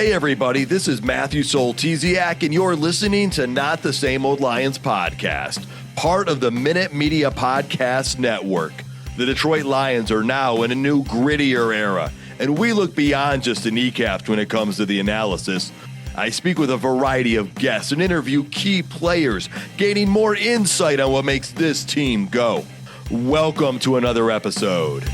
Hey everybody, this is Matthew Soltesiak, and you're listening to Not the Same Old Lions podcast, part of the Minute Media Podcast Network. The Detroit Lions are now in a new, grittier era, and we look beyond just the kneecaps when it comes to the analysis. I speak with a variety of guests and interview key players, gaining more insight on what makes this team go. Welcome to another episode.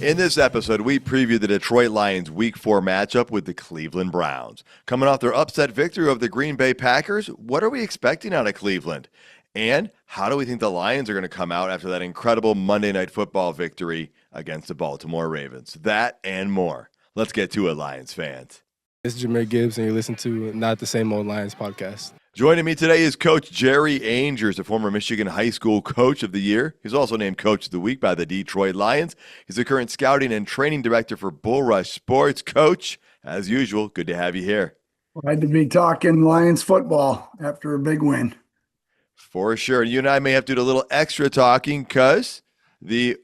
In this episode, we preview the Detroit Lions Week 4 matchup with the Cleveland Browns. Coming off their upset victory over the Green Bay Packers, what are we expecting out of Cleveland? And how do we think the Lions are going to come out after that incredible Monday Night Football victory against the Baltimore Ravens? That and more. Let's get to it, Lions fans. This is Jameer Gibbs, and you're listening to Not the Same Old Lions podcast. Joining me today is Coach Jerry Angers, the former Michigan High School Coach of the Year. He's also named Coach of the Week by the Detroit Lions. He's the current scouting and training director for Bull Rush Sports. Coach, as usual, good to have you here. Glad to be talking Lions football after a big win. For sure. You and I may have to do a little extra talking because the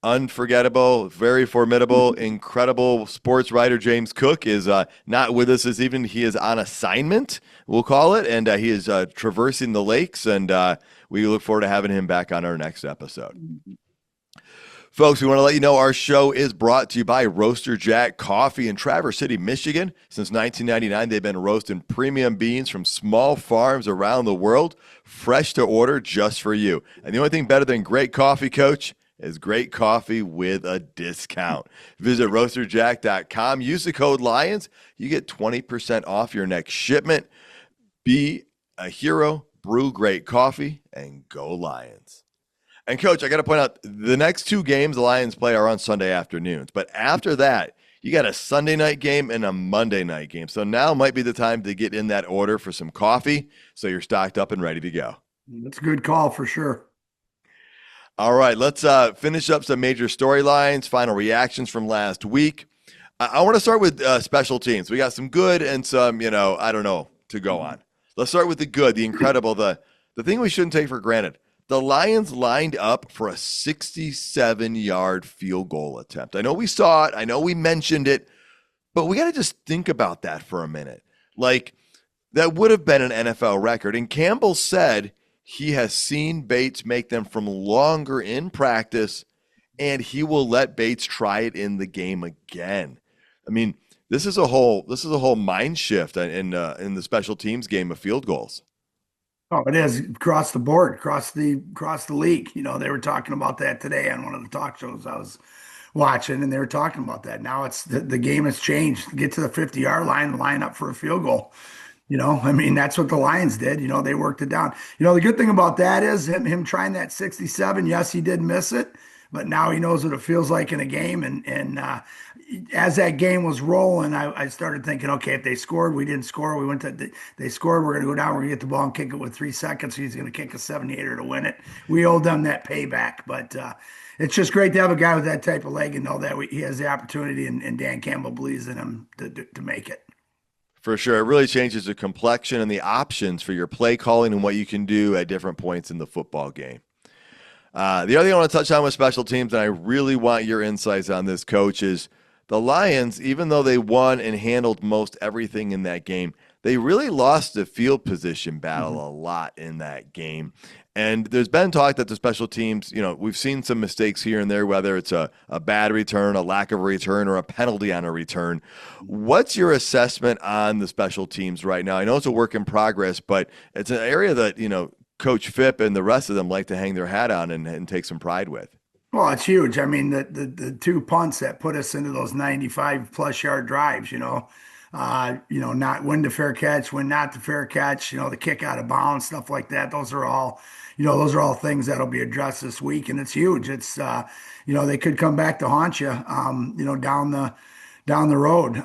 unforgettable, very formidable, incredible sports writer James Cook is not with us this evening. He is on assignment, we'll call it, and he is traversing the lakes, and we look forward to having him back on our next episode. Folks, we want to let you know our show is brought to you by Roaster Jack Coffee in Traverse City, Michigan. Since 1999, they've been roasting premium beans from small farms around the world, fresh to order just for you. And the only thing better than great coffee, Coach, is great coffee with a discount. Visit roasterjack.com. Use the code LIONS. You get 20% off your next shipment. Be a hero, brew great coffee, and go Lions. And, Coach, I got to point out, the next two games the Lions play are on Sunday afternoons. But after that, you got a Sunday night game and a Monday night game. So now might be the time to get in that order for some coffee so you're stocked up and ready to go. That's a good call for sure. All right, let's finish up some major storylines, final reactions from last week. I want to start with special teams. We got some good and some, I don't know, to go on. Let's start with the good, the incredible, the thing we shouldn't take for granted. The Lions lined up for a 67-yard field goal attempt. I know we saw it. I know we mentioned it, but we got to just think about that for a minute. Like, that would have been an NFL record. And Campbell said he has seen Bates make them from longer in practice, and he will let Bates try it in the game again. I mean, this is a whole mind shift in the special teams game of field goals. Oh, it is across the board, across the league. They were talking about that today on one of the talk shows I was watching, and they were talking about that. Now it's the game has changed. Get to the 50-yard line up for a field goal. That's what the Lions did. They worked it down. The good thing about that is him trying that 67. Yes, he did miss it, but now he knows what it feels like in a game. And as that game was rolling, I started thinking, okay, if they scored, we didn't score. They scored, we're going to go down, we're going to get the ball and kick it with 3 seconds. He's going to kick a 78er to win it. We owe them that payback, but it's just great to have a guy with that type of leg and know that he has the opportunity, and Dan Campbell believes in him to make it. For sure. It really changes the complexion and the options for your play calling and what you can do at different points in the football game. The other thing I want to touch on with special teams, and I really want your insights on this, Coach, is the Lions, even though they won and handled most everything in that game, they really lost the field position battle a lot in that game. And there's been talk that the special teams, we've seen some mistakes here and there, whether it's a bad return, a lack of a return, or a penalty on a return. What's your assessment on the special teams right now? I know it's a work in progress, but it's an area that, Coach Phipp and the rest of them like to hang their hat on and take some pride with. Well, it's huge. I mean, the 2 punts that put us into those 95-plus yard drives, not when to fair catch, when not to fair catch, the kick out of bounds, stuff like that. Those are all things that'll be addressed this week, and it's huge. It's, they could come back to haunt you, down the road.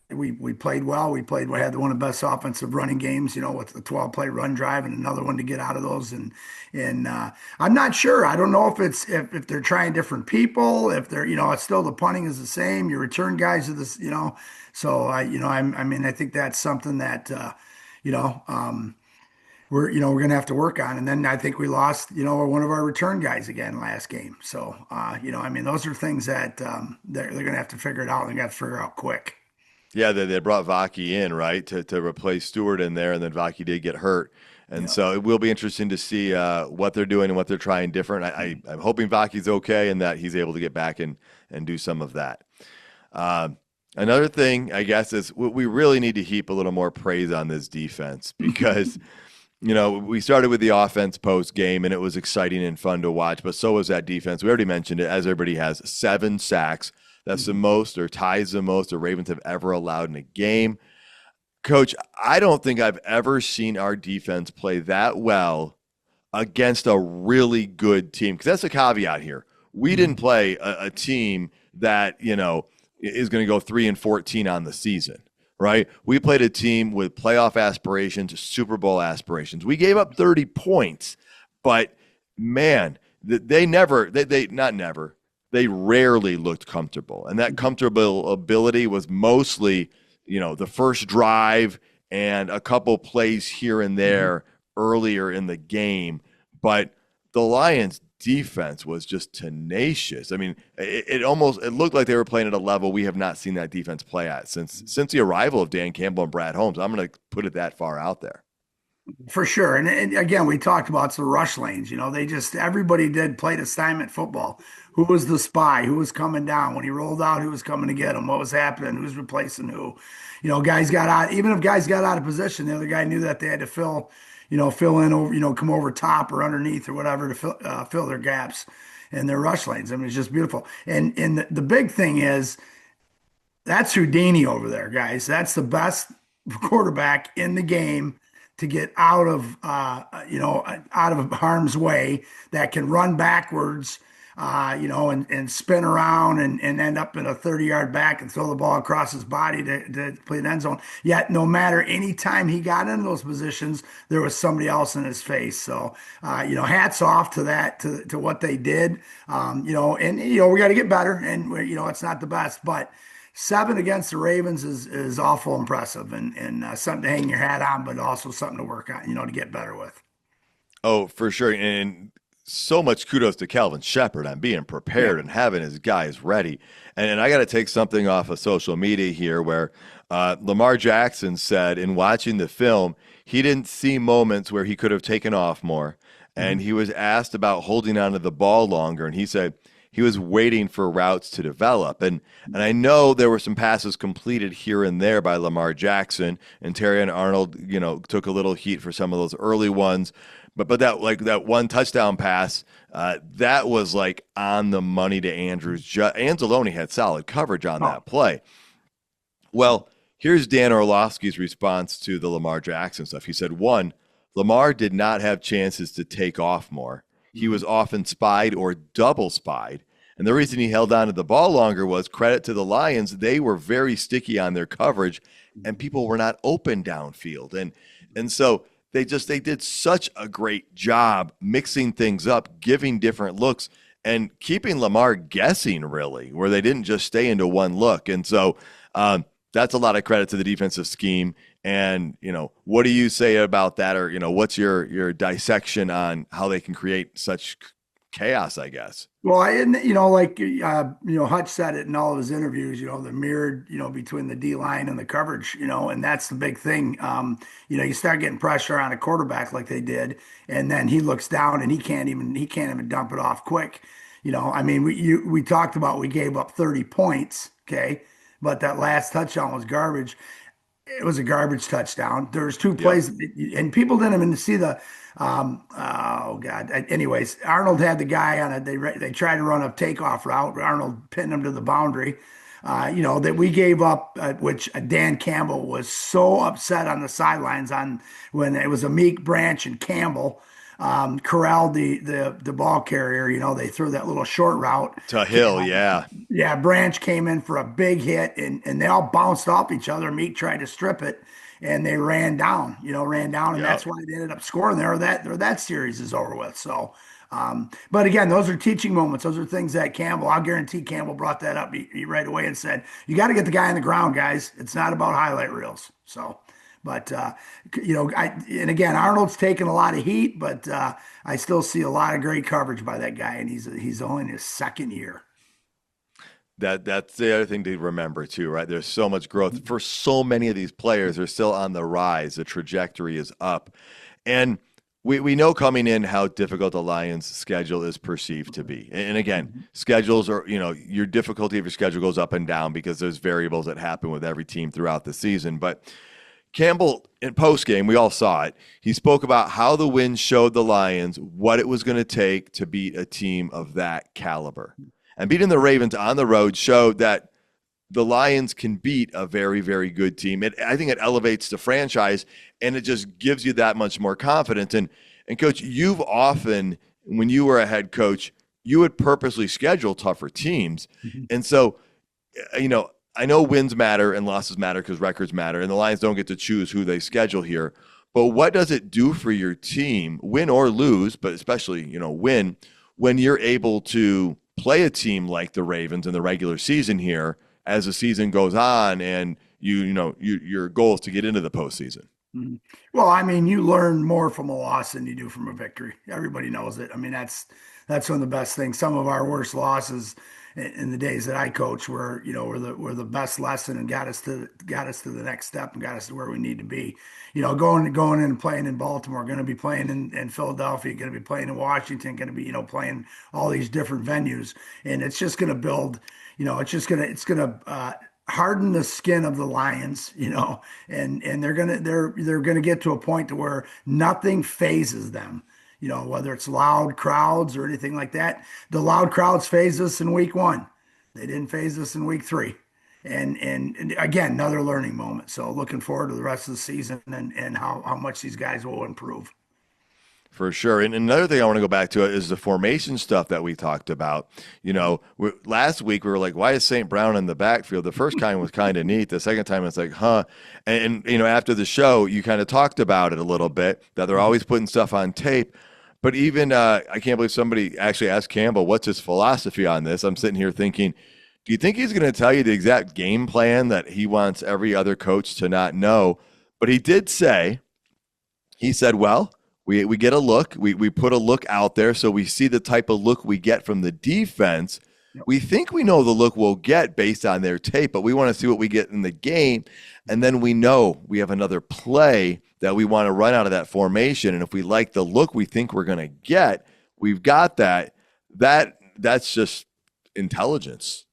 We played well. We had one of the best offensive running games, with the 12-play run drive and another one to get out of those. And I'm not sure. I don't know if they're trying different people, if they're, it's still the punting is the same. Your return guys are this, So I think that's something that, we're going to have to work on. And then I think we lost, one of our return guys again last game. So, I mean, those are things that they're going to have to figure it out. They got to figure out quick. Yeah, they brought Vaki in, right, to replace Stewart in there, and then Vaki did get hurt. And Yeah. so it will be interesting to see what they're doing and what they're trying different. I'm hoping Vaki's okay and that he's able to get back and do some of that. Um, Another thing, I guess, is we really need to heap a little more praise on this defense because, we started with the offense post game and it was exciting and fun to watch, but so was that defense. We already mentioned it, as everybody has 7 sacks. That's the most or ties the most the Ravens have ever allowed in a game. Coach, I don't think I've ever seen our defense play that well against a really good team. Because that's a caveat here. We didn't play a team that, is going to go 3-14 on the season, right? We played a team with playoff aspirations, Super Bowl aspirations. We gave up 30 points, but man, they rarely looked comfortable. And that comfortable ability was mostly, the first drive and a couple plays here and there earlier in the game. But the Lions defense was just tenacious. I mean, it looked like they were playing at a level we have not seen that defense play at since the arrival of Dan Campbell and Brad Holmes. I'm going to put it that far out there. For sure. And again, we talked about the rush lanes. Everybody did plate assignment football. Who was the spy? Who was coming down? When he rolled out, who was coming to get him? What was happening? Who's replacing who? Guys got out, even if guys got out of position, the other guy knew that they had to fill in over, come over top or underneath or whatever to fill their gaps and their rush lanes. I mean, it's just beautiful. And the big thing is that's Houdini over there, guys. That's the best quarterback in the game to get out of harm's way, that can run backwards, and spin around and end up in a 30-yard back and throw the ball across his body to play the end zone. Yet, no matter any time he got into those positions, there was somebody else in his face. So, hats off to that, to what they did. We got to get better, and it's not the best, but 7 against the Ravens is awful impressive and something to hang your hat on, but also something to work on, to get better with. Oh, for sure. And so much kudos to Calvin Shepard on being prepared and having his guys ready. And I got to take something off of social media here where Lamar Jackson said in watching the film, he didn't see moments where he could have taken off more. And he was asked about holding onto the ball longer. And he said, he was waiting for routes to develop. And I know there were some passes completed here and there by Lamar Jackson, and Terry and Arnold, took a little heat for some of those early ones. But that one touchdown pass, that was like on the money to Andrews. Anzalone had solid coverage on that play. Well, here's Dan Orlovsky's response to the Lamar Jackson stuff. He said, 1, Lamar did not have chances to take off more. He was often spied or double spied. And the reason he held on to the ball longer was credit to the Lions. They were very sticky on their coverage and people were not open downfield. And so they did such a great job mixing things up, giving different looks and keeping Lamar guessing really, where they didn't just stay into one look. And so that's a lot of credit to the defensive scheme. And, what do you say about that? Or, what's your dissection on how they can create such chaos, I guess? Well, Hutch said it in all of his interviews, the mirrored, between the D line and the coverage, and that's the big thing. You start getting pressure on a quarterback like they did, and then he looks down and he can't even dump it off quick. We talked about, we gave up 30 points. Okay. But that last touchdown was garbage. It was a garbage touchdown. There was 2 plays, and people didn't even see the. Oh God. Anyways, Arnold had the guy on it. They tried to run a takeoff route. Arnold pinned him to the boundary. That we gave up, which Dan Campbell was so upset on the sidelines on when it was Amik, Branch, and Campbell corralled the ball carrier. They threw that little short route to Hill. Yeah. Yeah. Branch came in for a big hit and they all bounced off each other. Meek tried to strip it and they ran down. And that's why they ended up scoring there. That series is over with. So, but again, those are teaching moments. Those are things that I'll guarantee Campbell brought that up right away and said, you got to get the guy on the ground, guys. It's not about highlight reels. So, But and again, Arnold's taken a lot of heat, but I still see a lot of great coverage by that guy, and he's only in his second year. That's the other thing to remember too, right? There's so much growth for so many of these players. They're still on the rise. The trajectory is up. And we know coming in how difficult the Lions' schedule is perceived to be. And again, schedules are, your difficulty of your schedule goes up and down because there's variables that happen with every team throughout the season. But Campbell, in postgame, we all saw it. He spoke about how the win showed the Lions what it was going to take to beat a team of that caliber. And beating the Ravens on the road showed that the Lions can beat a very, very good team. I think it elevates the franchise, and it just gives you that much more confidence. And Coach, you've often, when you were a head coach, you would purposely schedule tougher teams. And so, I know wins matter and losses matter because records matter, and the Lions don't get to choose who they schedule here. But what does it do for your team, win or lose, but especially, win, when you're able to play a team like the Ravens in the regular season here as the season goes on, and your goal is to get into the postseason? Well, I mean, you learn more from a loss than you do from a victory. Everybody knows it. I mean, that's one of the best things. Some of our worst losses in the days that I coach were the best lesson and got us to the next step and got us to where we need to be. Going in and playing in Baltimore, going to be playing in Philadelphia, going to be playing in Washington, going to be playing all these different venues, and it's just going to build. It's gonna harden the skin of the Lions, and they're gonna get to a point to where nothing phases them. Whether it's loud crowds or anything like that. The loud crowds phased us in week 1. They didn't phase us in week 3. And again, another learning moment. So looking forward to the rest of the season and how much these guys will improve. For sure. And another thing I want to go back to is the formation stuff that we talked about. Last week we were like, why is St. Brown in the backfield? The first time was kind of neat. The second time it's like, huh. And after the show, you kind of talked about it a little bit, that they're always putting stuff on tape. But even I can't believe somebody actually asked Campbell, what's his philosophy on this? I'm sitting here thinking, do you think he's going to tell you the exact game plan that he wants every other coach to not know? But he did say, well, we get a look. We put a look out there, so we see the type of look we get from the defense. Yep. We think we know the look we'll get based on their tape, but we want to see what we get in the game. And then we know we have another play that we want to run out of that formation. And if we like the look we think we're going to get, we've got that. That's just intelligence.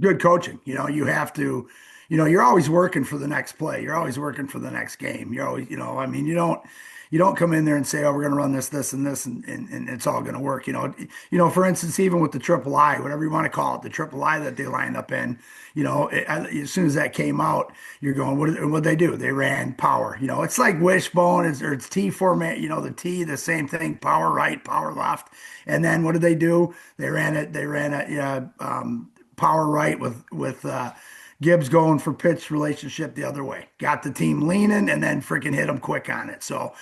Good coaching. You have to, you're always working for the next play. You're always working for the next game. You're always, you don't come in there and say, oh, we're going to run this, and this, and it's all going to work. For instance, even with the triple I, whatever you want to call it, the triple I that they lined up in, as soon as that came out, you're going, what'd they do? They ran power. It's like wishbone, or it's T format, the T, the same thing, power right, power left. And then what did they do? They ran it, power right with Gibbs going for pitch relationship the other way. Got the team leaning and then freaking hit them quick on it. So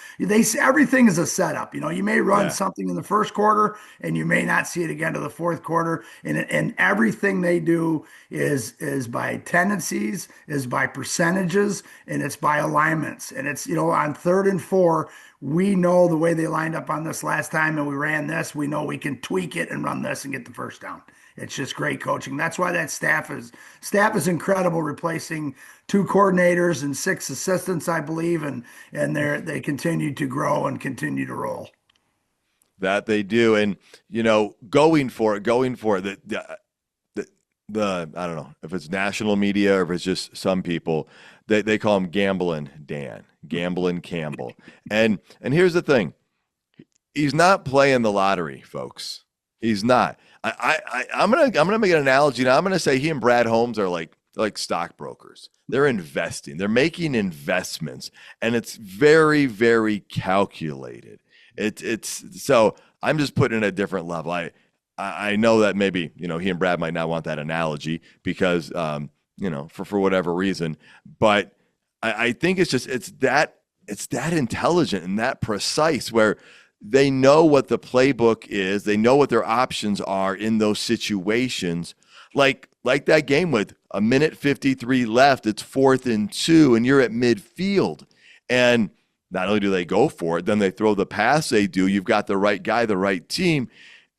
everything is a setup. You may run something in the first quarter and you may not see it again to the fourth quarter. And everything they do is by tendencies, is by percentages, and it's by alignments. And it's, on 3rd and 4, we know the way they lined up on this last time and we ran this, we know we can tweak it and run this and get the first down. It's just great coaching. That's why that staff is incredible, replacing 2 coordinators and 6 assistants, I believe, and they continue to grow and continue to roll. That they do, and going for it. The I don't know if it's national media or if it's just some people, they call him Gambling Dan, Gambling Campbell, and here's the thing, he's not playing the lottery, folks. He's not. I'm gonna make an analogy. Now I'm gonna say he and Brad Holmes are like stockbrokers. They're investing. They're making investments, and it's very, very calculated. It's so I'm just putting it at a different level. I know that maybe he and Brad might not want that analogy because for whatever reason, but I think it's that intelligent and that precise where they know what the playbook is. They know what their options are in those situations, like that game with a minute 53 left, it's 4th and 2, and you're at midfield. And not only do they go for it, then they throw the pass they do. You've got the right guy, the right team.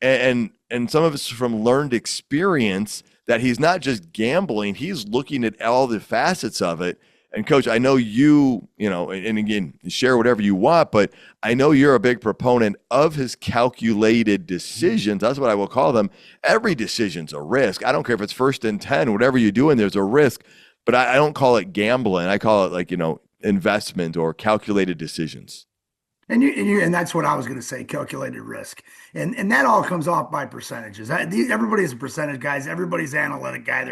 And some of it's from learned experience that he's not just gambling, he's looking at all the facets of it. And coach, I know and again, share whatever you want, but I know you're a big proponent of his calculated decisions. That's what I will call them. Every decision's a risk. I don't care if it's 1st and 10, whatever you're doing, there's a risk. But I don't call it gambling. I call it investment or calculated decisions. And that's what I was going to say, calculated risk. And that all comes off by percentages. Everybody's a percentage guys. Everybody's analytic guy.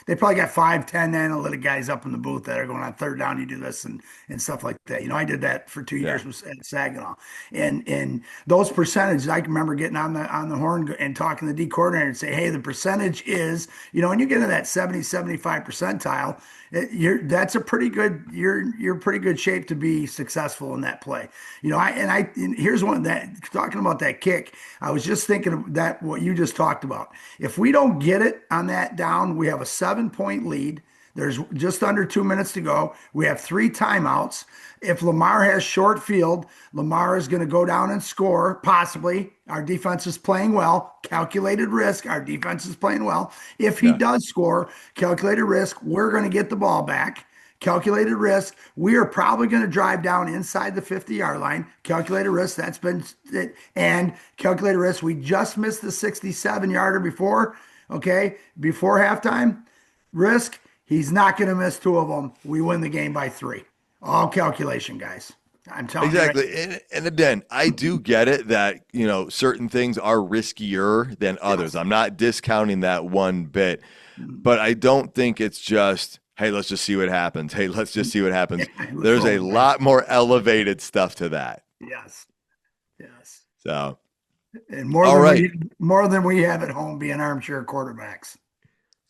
They probably got 5, 10 analytic guys up in the booth that are going on 3rd down. You do this and stuff like that. I did that for 2 years at Saginaw. And those percentages, I can remember getting on the horn and talking to the D coordinator and say, hey, the percentage is, and you get into that 70, 75 percentile, that's a pretty good, you're pretty good shape to be successful in that play. And here's one that talking about that kick, I was just thinking of that, what you just talked about. If we don't get it on that down, we have a 7-point lead. There's just under 2 minutes to go. We have 3 timeouts. If Lamar has short field, Lamar is going to go down and score, possibly. Our defense is playing well. Calculated risk. Our defense is playing well. If he does score, calculated risk, we're going to get the ball back. Calculated risk, we are probably going to drive down inside the 50-yard line. Calculated risk, that's been it. And calculated risk, we just missed the 67-yarder before, before halftime. Risk, he's not going to miss 2 of them. We win the game by 3. All calculation, guys. I'm telling you. Exactly. And again, I do get it that, certain things are riskier than others. I'm not discounting that one bit, but I don't think it's just, hey, let's just see what happens. Hey, let's just see what happens. There's a lot more elevated stuff to that. Yes. So, and more than we have at home being armchair quarterbacks.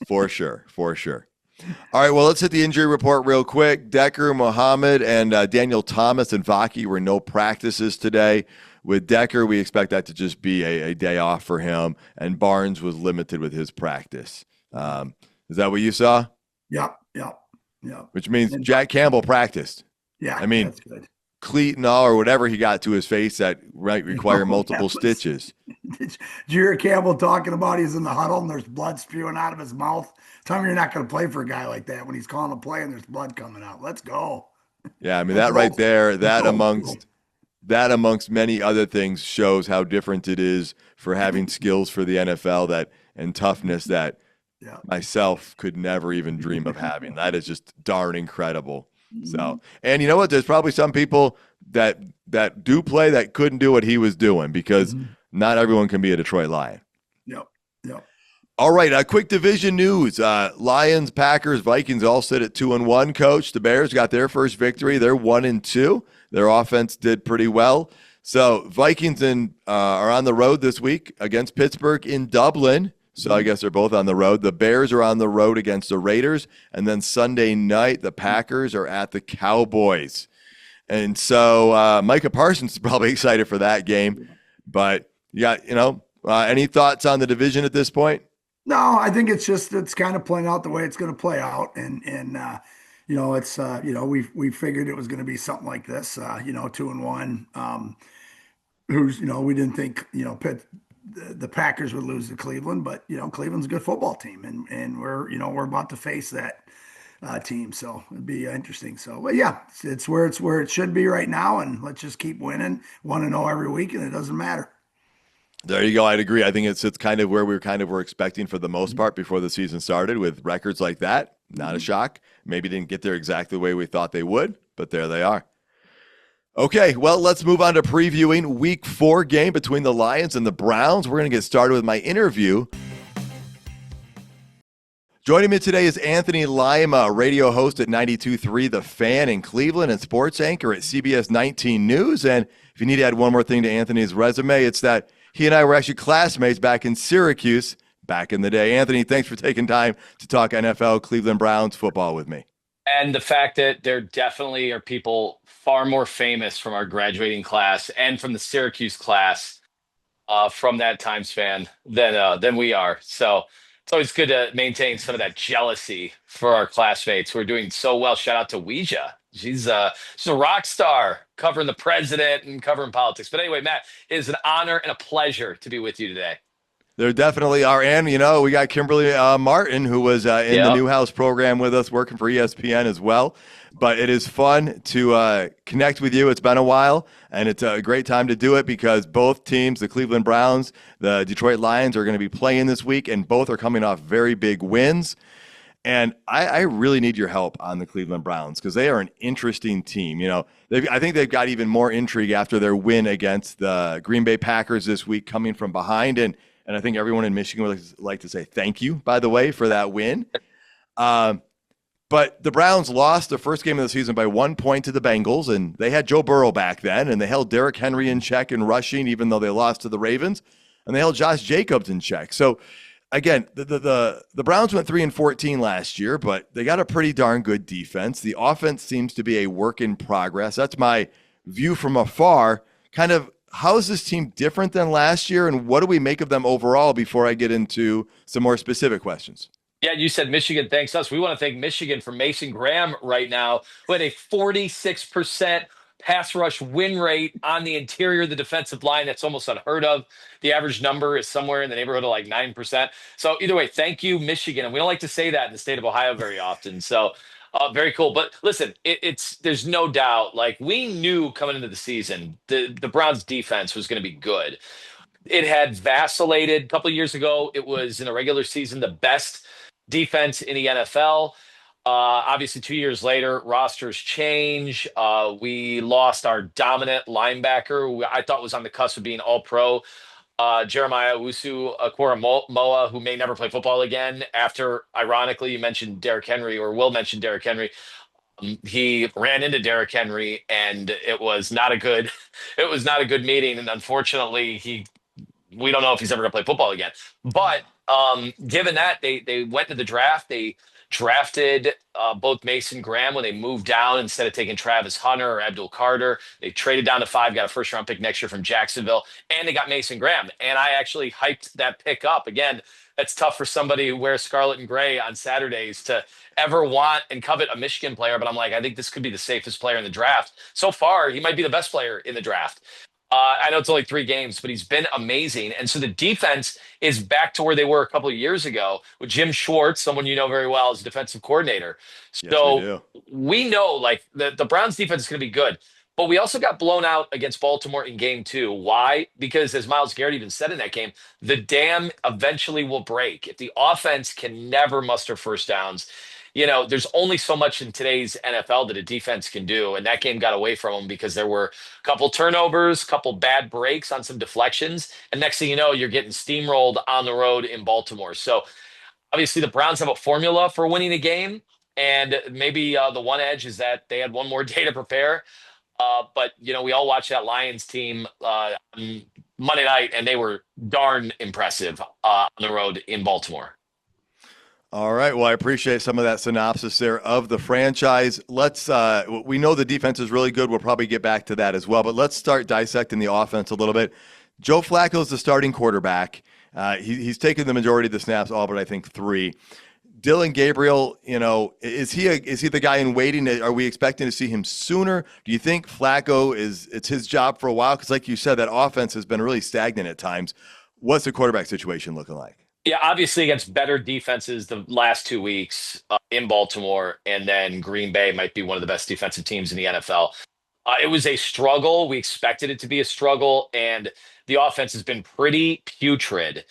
For sure. All right, well, let's hit the injury report real quick. Decker, Mohammed, and Daniel Thomas and Vaki were no practices today. With Decker, we expect that to just be a day off for him, and Barnes was limited with his practice. Is that what you saw? Yep. Which means Jack Campbell practiced. Yeah, I mean, that's good. cleat and all, or whatever he got to his face that might require multiple stitches. Did you hear Campbell talking about he's in the huddle and there's blood spewing out of his mouth? Tell me you're not going to play for a guy like that when he's calling a play and there's blood coming out. Let's go. Yeah, I mean, that right there, that amongst many other things shows how different it is for having skills for the NFL and toughness that myself could never even dream of having. That is just darn incredible. So, and you know what? There's probably some people that do play that couldn't do what he was doing because not everyone can be a Detroit Lion. Yep. All right, quick division news. Lions, Packers, Vikings all sit at 2-1, coach. The Bears got their first victory. They're 1-2. Their offense did pretty well. So Vikings are on the road this week against Pittsburgh in Dublin. So I guess they're both on the road. The Bears are on the road against the Raiders. And then Sunday night, the Packers are at the Cowboys. And so Micah Parsons is probably excited for that game. But, any thoughts on the division at this point? No, I think it's kind of playing out the way it's going to play out. And it's, we figured it was going to be something like this, 2-1. We didn't think, the Packers would lose to Cleveland, but Cleveland's a good football team, and we're about to face that team, so it'd be interesting. So, but yeah, it's where it should be right now, and let's just keep winning, 1-0 every week, and it doesn't matter. There you go. I'd agree. I think it's kind of where we were expecting for the most part before the season started with records like that. Not a shock. Maybe didn't get there exactly the way we thought they would, but there they are. Okay, well, let's move on to previewing Week 4 game between the Lions and the Browns. We're going to get started with my interview. Joining me today is Anthony Lima, radio host at 92.3 The Fan in Cleveland and sports anchor at CBS 19 News. And if you need to add one more thing to Anthony's resume, it's that he and I were actually classmates back in Syracuse back in the day. Anthony, thanks for taking time to talk NFL Cleveland Browns football with me. And the fact that there definitely are people far more famous from our graduating class and from the Syracuse class from that time span than we are. So It's always good to maintain some of that jealousy for our classmates who are doing so well. Shout out to Ouija. She's a rock star covering the president and covering politics. But anyway, Matt, it is an honor and a pleasure to be with you today. There definitely are. And, we got Kimberly Martin, who was in the Yep. Newhouse program with us, working for ESPN as well. But it is fun to connect with you. It's been a while, and it's a great time to do it because both teams, the Cleveland Browns, the Detroit Lions, are going to be playing this week, and both are coming off very big wins. And I really need your help on the Cleveland Browns because they are an interesting team. I think they've got even more intrigue after their win against the Green Bay Packers this week, coming from behind. And I think everyone in Michigan would like to say thank you, by the way, for that win. Um, but the Browns lost the first game of the season by 1 point to the Bengals, and they had Joe Burrow back then, and they held Derrick Henry in check in rushing, even though they lost to the Ravens, and they held Josh Jacobs in check. So again, the Browns went 3-14 last year, but they got a pretty darn good defense. The offense seems to be a work in progress. That's my view from afar. Kind of, how is this team different than last year, and what do we make of them overall before I get into some more specific questions? Yeah, you said Michigan thanks us. We want to thank Michigan for Mason Graham right now, who had a 46% pass rush win rate on the interior of the defensive line. That's almost unheard of. The average number is somewhere in the neighborhood of like 9%. So either way, thank you, Michigan. And we don't like to say that in the state of Ohio very often. So very cool. But listen, it's there's no doubt. Like we knew coming into the season, the Browns defense was going to be good. It had vacillated a couple of years ago. It was in the regular season the best defense in the NFL. Obviously, 2 years later, rosters change. We lost our dominant linebacker, who I thought was on the cusp of being all pro, Jeremiah Owusu Moa, who may never play football again. After, ironically, you mentioned Derrick Henry, or will mention Derrick Henry. He ran into Derrick Henry, and it was not a good, it was not a good meeting. And unfortunately, we don't know if he's ever going to play football again. But given that they went to the draft, they drafted both Mason Graham when they moved down instead of taking Travis Hunter or Abdul Carter. They traded down to 5, got a first round pick next year from Jacksonville, and they got Mason Graham. And I actually hyped that pick up. Again, that's tough for somebody who wears scarlet and gray on Saturdays to ever want and covet a Michigan player. But I'm like, I think this could be the safest player in the draft. So far, he might be the best player in the draft. I know it's only 3 games, but he's been amazing. And so the defense is back to where they were a couple of years ago with Jim Schwartz, someone you know very well as defensive coordinator. Yes, we So do. we know like the Browns defense is going to be good. But we also got blown out against Baltimore in game 2. Why? Because as Miles Garrett even said in that game, the dam eventually will break. If the offense can never muster first downs, there's only so much in today's NFL that a defense can do. And that game got away from them because there were a couple turnovers, a couple bad breaks on some deflections. And next thing you know, you're getting steamrolled on the road in Baltimore. So obviously the Browns have a formula for winning a game. And maybe the one edge is that they had one more day to prepare. But we all watched that Lions team on Monday night, and they were darn impressive on the road in Baltimore. All right. Well, I appreciate some of that synopsis there of the franchise. We know the defense is really good. We'll probably get back to that as well, but let's start dissecting the offense a little bit. Joe Flacco is the starting quarterback. He's taken the majority of the snaps, all but I think 3. Dylan Gabriel, is he the guy in waiting? Are we expecting to see him sooner? Do you think Flacco it's his job for a while? Because like you said, that offense has been really stagnant at times. What's the quarterback situation looking like? Yeah, obviously against better defenses the last 2 weeks in Baltimore, and then Green Bay might be one of the best defensive teams in the NFL. It was a struggle. We expected it to be a struggle, and the offense has been pretty putrid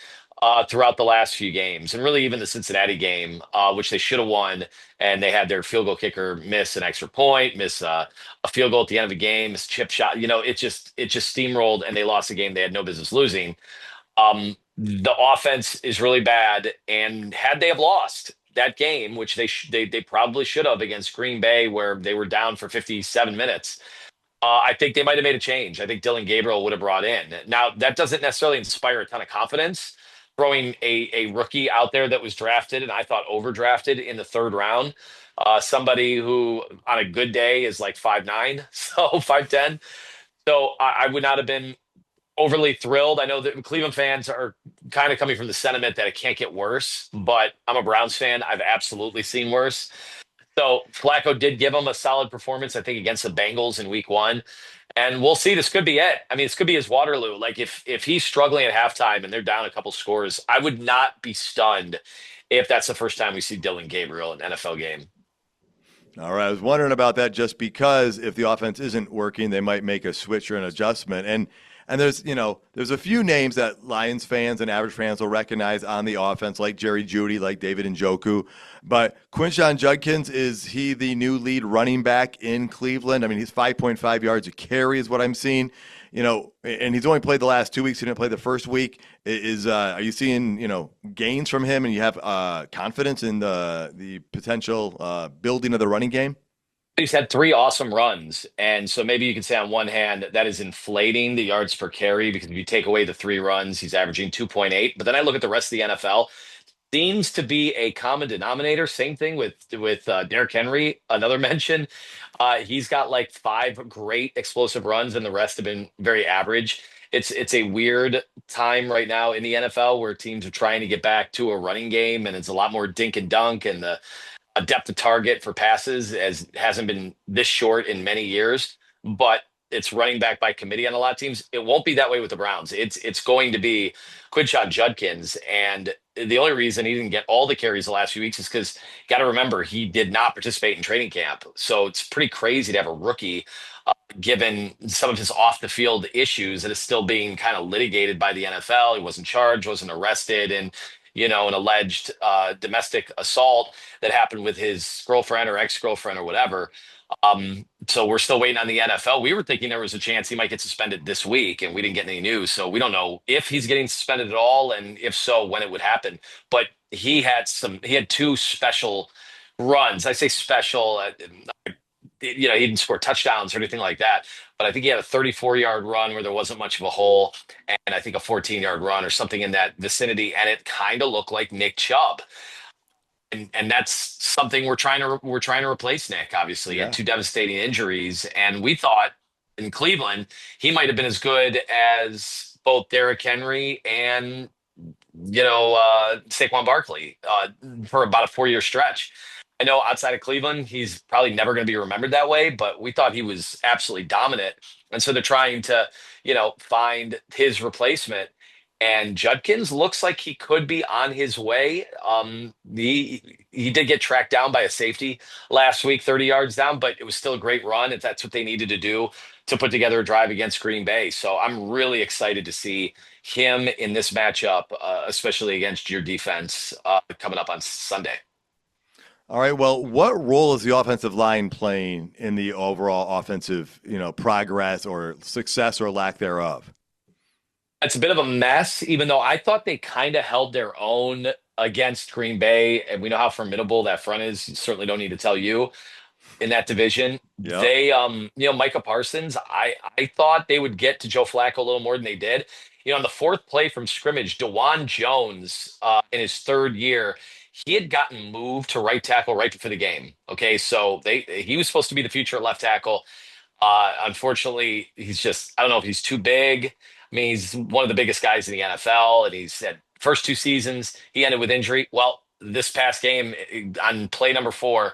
throughout the last few games, and really even the Cincinnati game, which they should have won, and they had their field goal kicker miss an extra point, miss a field goal at the end of the game, miss a chip shot. It just steamrolled, and they lost a game they had no business losing. The offense is really bad, and had they have lost that game, which they probably should have against Green Bay, where they were down for 57 minutes, I think they might have made a change. I think Dylan Gabriel would have brought in. Now, that doesn't necessarily inspire a ton of confidence. Throwing a rookie out there that was drafted, and I thought overdrafted in the 3rd round, somebody who on a good day is like 5'9", so 5'10". So I would not have been overly thrilled. I know that Cleveland fans are kind of coming from the sentiment that it can't get worse, but I'm a Browns fan. I've absolutely seen worse. So Flacco did give him a solid performance, I think, against the Bengals in week one. And we'll see. This could be it. I mean, this could be his Waterloo. Like if he's struggling at halftime and they're down a couple scores, I would not be stunned if that's the first time we see Dylan Gabriel in an NFL game. All right, I was wondering about that just because if the offense isn't working, they might make a switch or an adjustment. And there's there's a few names that Lions fans and average fans will recognize on the offense, like Jerry Jeudy, like David Njoku. But Quinshon Judkins, is he the new lead running back in Cleveland? I mean, he's 5.5 yards a carry is what I'm seeing. And he's only played the last 2 weeks. He didn't play the first week. Are you seeing gains from him, and you have confidence in the potential building of the running game? He's had three awesome runs. And so maybe you can say on one hand that is inflating the yards per carry because if you take away the three runs, he's averaging 2.8. But then I look at the rest of the NFL, seems to be a common denominator. Same thing with Derrick Henry. Another mention, he's got like five great explosive runs, and the rest have been very average. It's a weird time right now in the NFL where teams are trying to get back to a running game, and it's a lot more dink and dunk, and the a depth of target for passes as hasn't been this short in many years, but it's running back by committee on a lot of teams. It won't be that way with the Browns. It's going to be Quinshon Judkins, and the only reason he didn't get all the carries the last few weeks is because you got to remember he did not participate in training camp. So it's pretty crazy to have a rookie, given some of his off the field issues that is still being kind of litigated by the NFL. He wasn't charged, wasn't arrested, and an alleged domestic assault that happened with his girlfriend or ex-girlfriend or whatever. So we're still waiting on the NFL. We were thinking there was a chance he might get suspended this week, and we didn't get any news. So we don't know if he's getting suspended at all, and if so, when it would happen. But he had two special runs. I say special. He didn't score touchdowns or anything like that, but I think he had a 34-yard run where there wasn't much of a hole, and I think a 14-yard run or something in that vicinity, and it kind of looked like Nick Chubb. And that's something we're trying to replace Nick. Obviously, he had Yeah. two devastating injuries, and we thought in Cleveland he might have been as good as both Derrick Henry and Saquon Barkley for about a 4-year stretch. I know outside of Cleveland, he's probably never going to be remembered that way, but we thought he was absolutely dominant. And so they're trying to, find his replacement. And Judkins looks like he could be on his way. He did get tracked down by a safety last week, 30 yards down, but it was still a great run if that's what they needed to do to put together a drive against Green Bay. So I'm really excited to see him in this matchup, especially against your defense coming up on Sunday. All right. Well, what role is the offensive line playing in the overall offensive, progress or success or lack thereof? It's a bit of a mess, even though I thought they kind of held their own against Green Bay, and we know how formidable that front is. Certainly don't need to tell you in that division. Yep. Micah Parsons, I thought they would get to Joe Flacco a little more than they did. On the fourth play from scrimmage, DeJuan Jones, in his third year, he had gotten moved to right tackle right before the game. Okay, so he was supposed to be the future left tackle. Unfortunately, I don't know if he's too big. I mean, he's one of the biggest guys in the NFL, and he's had first two seasons, he ended with injury. Well, this past game on play number four,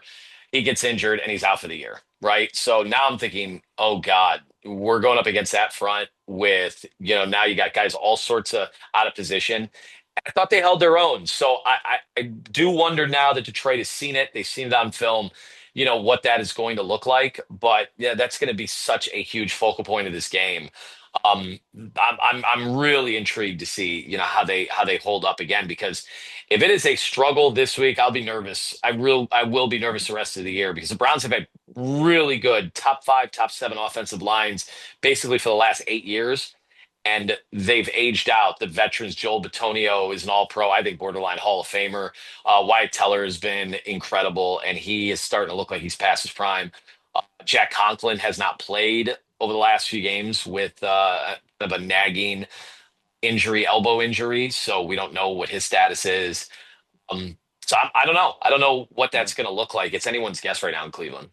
he gets injured and he's out for the year, right? So now I'm thinking, oh God, we're going up against that front with, now you got guys all sorts of out of position. I thought they held their own. So I do wonder now that Detroit has seen it. They've seen it on film, what that is going to look like. But yeah, that's going to be such a huge focal point of this game. I'm really intrigued to see, how they hold up again, because if it is a struggle this week, I'll be nervous. I will be nervous the rest of the year because the Browns have had really good top five, top seven offensive lines basically for the last 8 years. And they've aged out. The veterans, Joel Bitonio is an all-pro, I think borderline Hall of Famer. Wyatt Teller has been incredible, and he is starting to look like he's past his prime. Jack Conklin has not played over the last few games with of a nagging injury, elbow injury, so we don't know what his status is. So I don't know. I don't know what that's going to look like. It's anyone's guess right now in Cleveland.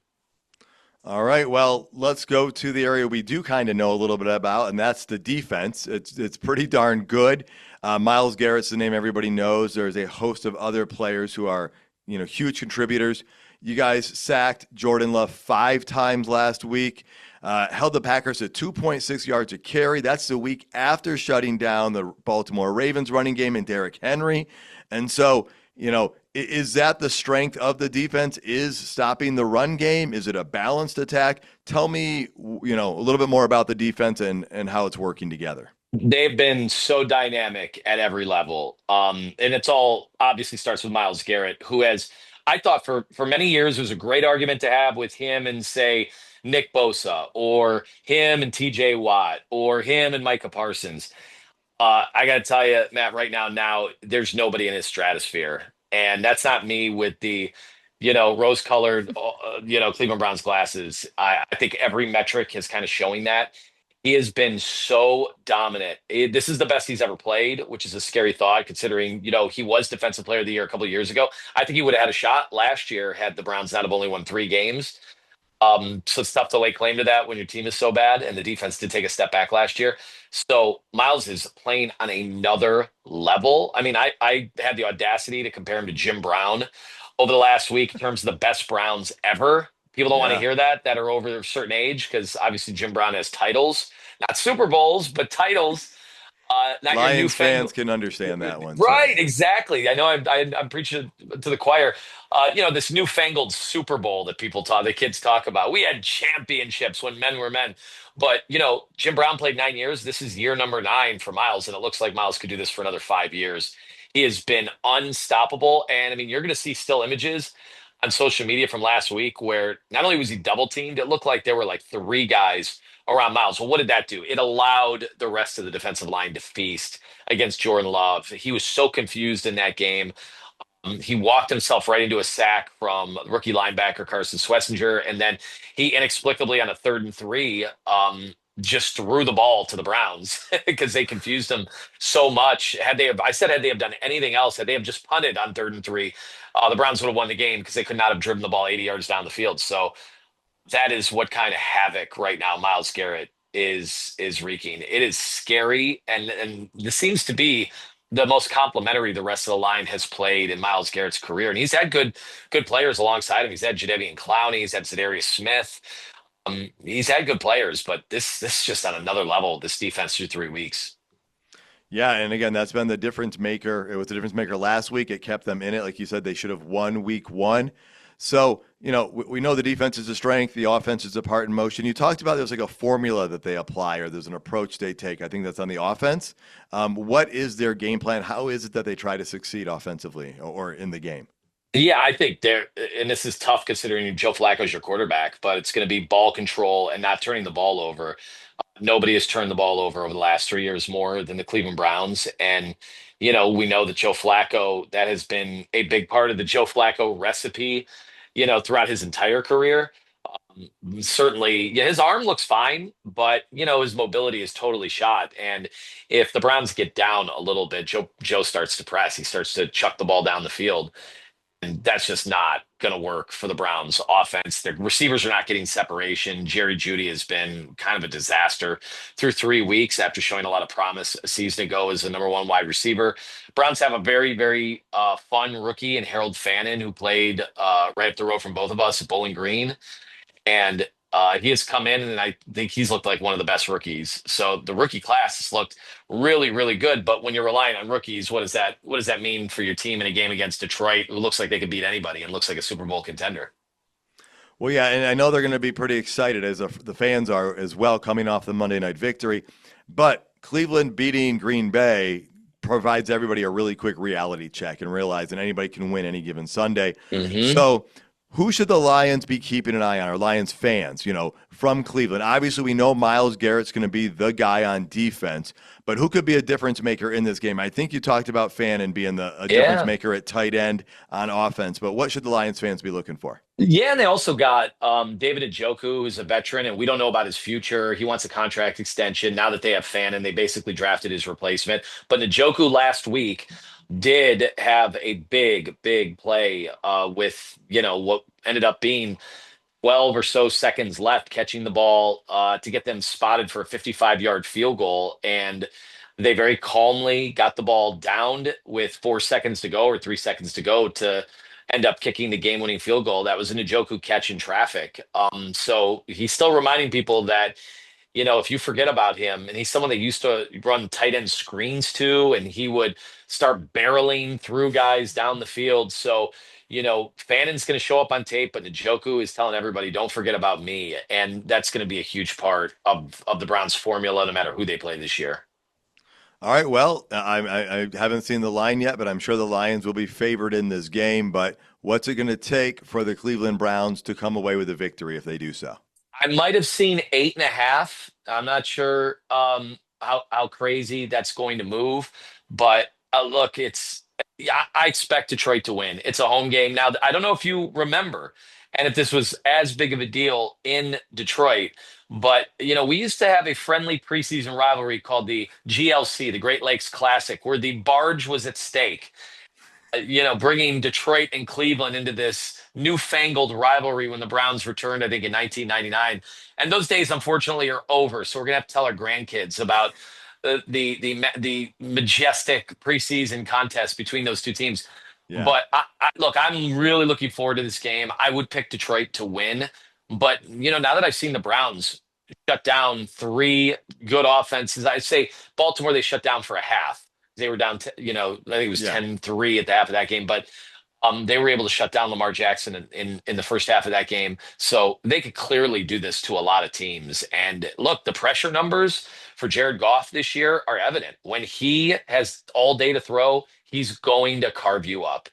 All right, well, let's go to the area we do kind of know a little bit about, and that's the defense. It's pretty darn good. Miles Garrett's the name everybody knows. There's a host of other players who are, huge contributors. You guys sacked Jordan Love 5 times last week. Held the Packers to 2.6 yards a carry. That's the week after shutting down the Baltimore Ravens running game and Derrick Henry. And so, is that the strength of the defense? Is stopping the run game? Is it a balanced attack? Tell me, a little bit more about the defense and how it's working together. They've been so dynamic at every level. And it's all obviously starts with Miles Garrett, who has, I thought for many years, was a great argument to have with him and say Nick Bosa or him and TJ Watt or him and Micah Parsons. I got to tell you, Matt, right now, there's nobody in his stratosphere. And that's not me with the, rose colored, Cleveland Browns glasses. I think every metric is kind of showing that. He has been so dominant. This is the best he's ever played, which is a scary thought considering, he was Defensive Player of the Year a couple of years ago. I think he would have had a shot last year had the Browns not have only won 3 games. So it's tough to lay claim to that when your team is so bad, and the defense did take a step back last year. So Miles is playing on another level. I mean, I had the audacity to compare him to Jim Brown over the last week in terms of the best Browns ever. People don't want to Yeah. hear that are over a certain age because obviously Jim Brown has titles, not Super Bowls, but titles. Not your Lions fans newfangled. can understand that one, Right, certainly. exactly. I know I'm preaching to the choir. This newfangled Super Bowl that the kids talk about. We had championships when men were men. But, Jim Brown played 9 years. This is year number 9 for Miles, and it looks like Miles could do this for another 5 years. He has been unstoppable. And I mean, you're going to see still images on social media from last week where not only was he double teamed, it looked like there were like 3 guys around Miles. Well, what did that do? It allowed the rest of the defensive line to feast against Jordan Love. He was so confused in that game. He walked himself right into a sack from rookie linebacker Carson Swessinger, and then he inexplicably on a 3rd and 3 just threw the ball to the Browns because they confused him so much. Had they have done anything else, had they have just punted on 3rd and 3, the Browns would have won the game because they could not have driven the ball 80 yards down the field. So that is what kind of havoc right now Miles Garrett is wreaking. It is scary, and this seems to be the most complimentary the rest of the line has played in Miles Garrett's career. And he's had good players alongside him. He's had Jadeveon Clowney, he's had Za'Darius Smith. He's had good players, but this is just on another level. This defense through 3 weeks. Yeah, and again, that's been the difference maker. It was the difference maker last week. It kept them in it. Like you said, they should have won week 1. So, we know the defense is a strength, the offense is a part in motion. You talked about there's like a formula that they apply or there's an approach they take. I think that's on the offense. What is their game plan? How is it that they try to succeed offensively or in the game? Yeah, I think and this is tough considering Joe Flacco's your quarterback, but it's going to be ball control and not turning the ball over. Nobody has turned the ball over the last 3 years more than the Cleveland Browns. And, we know that Joe Flacco, that has been a big part of the Joe Flacco recipe, throughout his entire career. Certainly, yeah, his arm looks fine, but, his mobility is totally shot. And if the Browns get down a little bit, Joe starts to press. He starts to chuck the ball down the field. And that's just not going to work for the Browns offense. Their receivers are not getting separation. Jerry Jeudy has been kind of a disaster through 3 weeks after showing a lot of promise a season ago as the number 1 wide receiver. Browns have a very, very fun rookie in Harold Fannin who played right up the road from both of us at Bowling Green. And he has come in, and I think he's looked like one of the best rookies. So the rookie class has looked really, really good. But when you're relying on rookies, what does that mean for your team in a game against Detroit, who looks like they could beat anybody and looks like a Super Bowl contender? Well, yeah, and I know they're going to be pretty excited as the fans are as well coming off the Monday night victory. But Cleveland beating Green Bay provides everybody a really quick reality check and realizing anybody can win any given Sunday. Hmm. So, who should the Lions be keeping an eye on? Or Lions fans, from Cleveland. Obviously, we know Miles Garrett's going to be the guy on defense, but who could be a difference maker in this game? I think you talked about Fannin being a difference Yeah. maker at tight end on offense, but what should the Lions fans be looking for? Yeah, and they also got David Njoku, who's a veteran, and we don't know about his future. He wants a contract extension. Now that they have Fannin, they basically drafted his replacement. But Njoku last week did have a big, big play with, what ended up being 12 or so seconds left, catching the ball to get them spotted for a 55-yard field goal. And they very calmly got the ball downed with 4 seconds to go or 3 seconds to go to end up kicking the game-winning field goal. That was a Njoku catch in traffic. So he's still reminding people that if you forget about him, and he's someone that used to run tight end screens too, and he would start barreling through guys down the field. So, Fannon's going to show up on tape, but Njoku is telling everybody, don't forget about me. And that's going to be a huge part of the Browns formula, no matter who they play this year. All right. Well, I haven't seen the line yet, but I'm sure the Lions will be favored in this game. But what's it going to take for the Cleveland Browns to come away with a victory if they do so? I might have seen 8.5. I'm not sure how crazy that's going to move, but look, yeah, I expect Detroit to win. It's a home game now. I don't know if you remember, and if this was as big of a deal in Detroit, but we used to have a friendly preseason rivalry called the GLC, the Great Lakes Classic, where the barge was at stake, bringing Detroit and Cleveland into this newfangled rivalry when the Browns returned, I think, in 1999. And those days, unfortunately, are over. So we're gonna have to tell our grandkids about the majestic preseason contest between those two teams. Yeah. But look, I'm really looking forward to this game. I would pick Detroit to win, but now that I've seen the Browns shut down three good offenses, I say Baltimore they shut down for a half. They were down, I think it was Yeah. 10-3 at the half of that game, but they were able to shut down Lamar Jackson in the first half of that game. So they could clearly do this to a lot of teams. And look, the pressure numbers for Jared Goff this year are evident. When he has all day to throw, he's going to carve you up.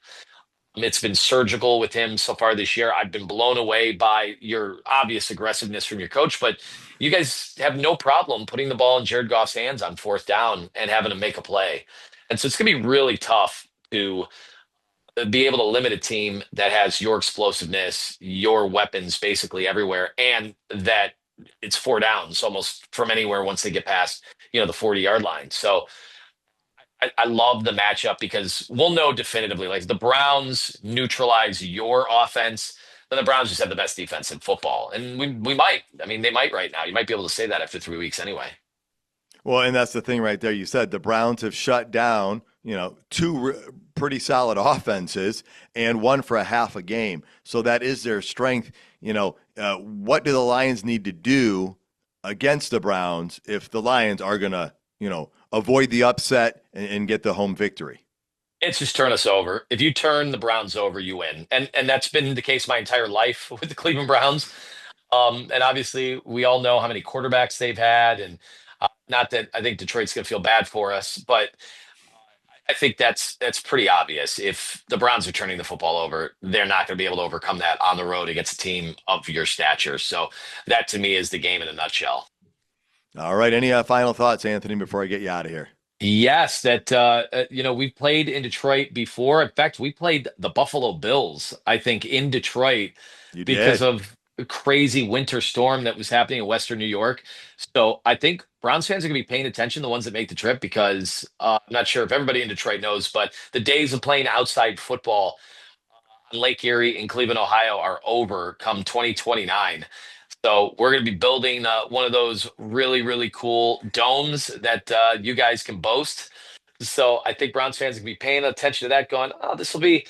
It's been surgical with him so far this year. I've been blown away by your obvious aggressiveness from your coach, but you guys have no problem putting the ball in Jared Goff's hands on fourth down and having to make a play. And so it's going to be really tough to be able to limit a team that has your explosiveness, your weapons basically everywhere, and that it's four downs almost from anywhere once they get past, the 40-yard line. So I love the matchup because we'll know definitively, like the Browns neutralize your offense, then the Browns just have the best defense in football. And we might. I mean, they might right now. You might be able to say that after 3 weeks anyway. Well, and that's the thing right there. You said the Browns have shut down, two pretty solid offenses and one for a half a game. So that is their strength. What do the Lions need to do against the Browns if the Lions are going to, avoid the upset and get the home victory? It's just turn us over. If you turn the Browns over, you win. And that's been the case my entire life with the Cleveland Browns. And obviously, we all know how many quarterbacks they've had, and not that I think Detroit's going to feel bad for us, but I think that's pretty obvious. If the Browns are turning the football over, they're not going to be able to overcome that on the road against a team of your stature. So that to me is the game in a nutshell. All right. Any final thoughts, Anthony, before I get you out of here? Yes, that we've played in Detroit before. In fact, we played the Buffalo Bills, I think, in Detroit You because did. of a crazy winter storm that was happening in Western New York. So I think Browns fans are going to be paying attention, the ones that make the trip, because I'm not sure if everybody in Detroit knows, but the days of playing outside football on Lake Erie in Cleveland, Ohio are over come 2029. So we're going to be building one of those really, really cool domes that you guys can boast. So I think Browns fans can be paying attention to that, going, "Oh, this will be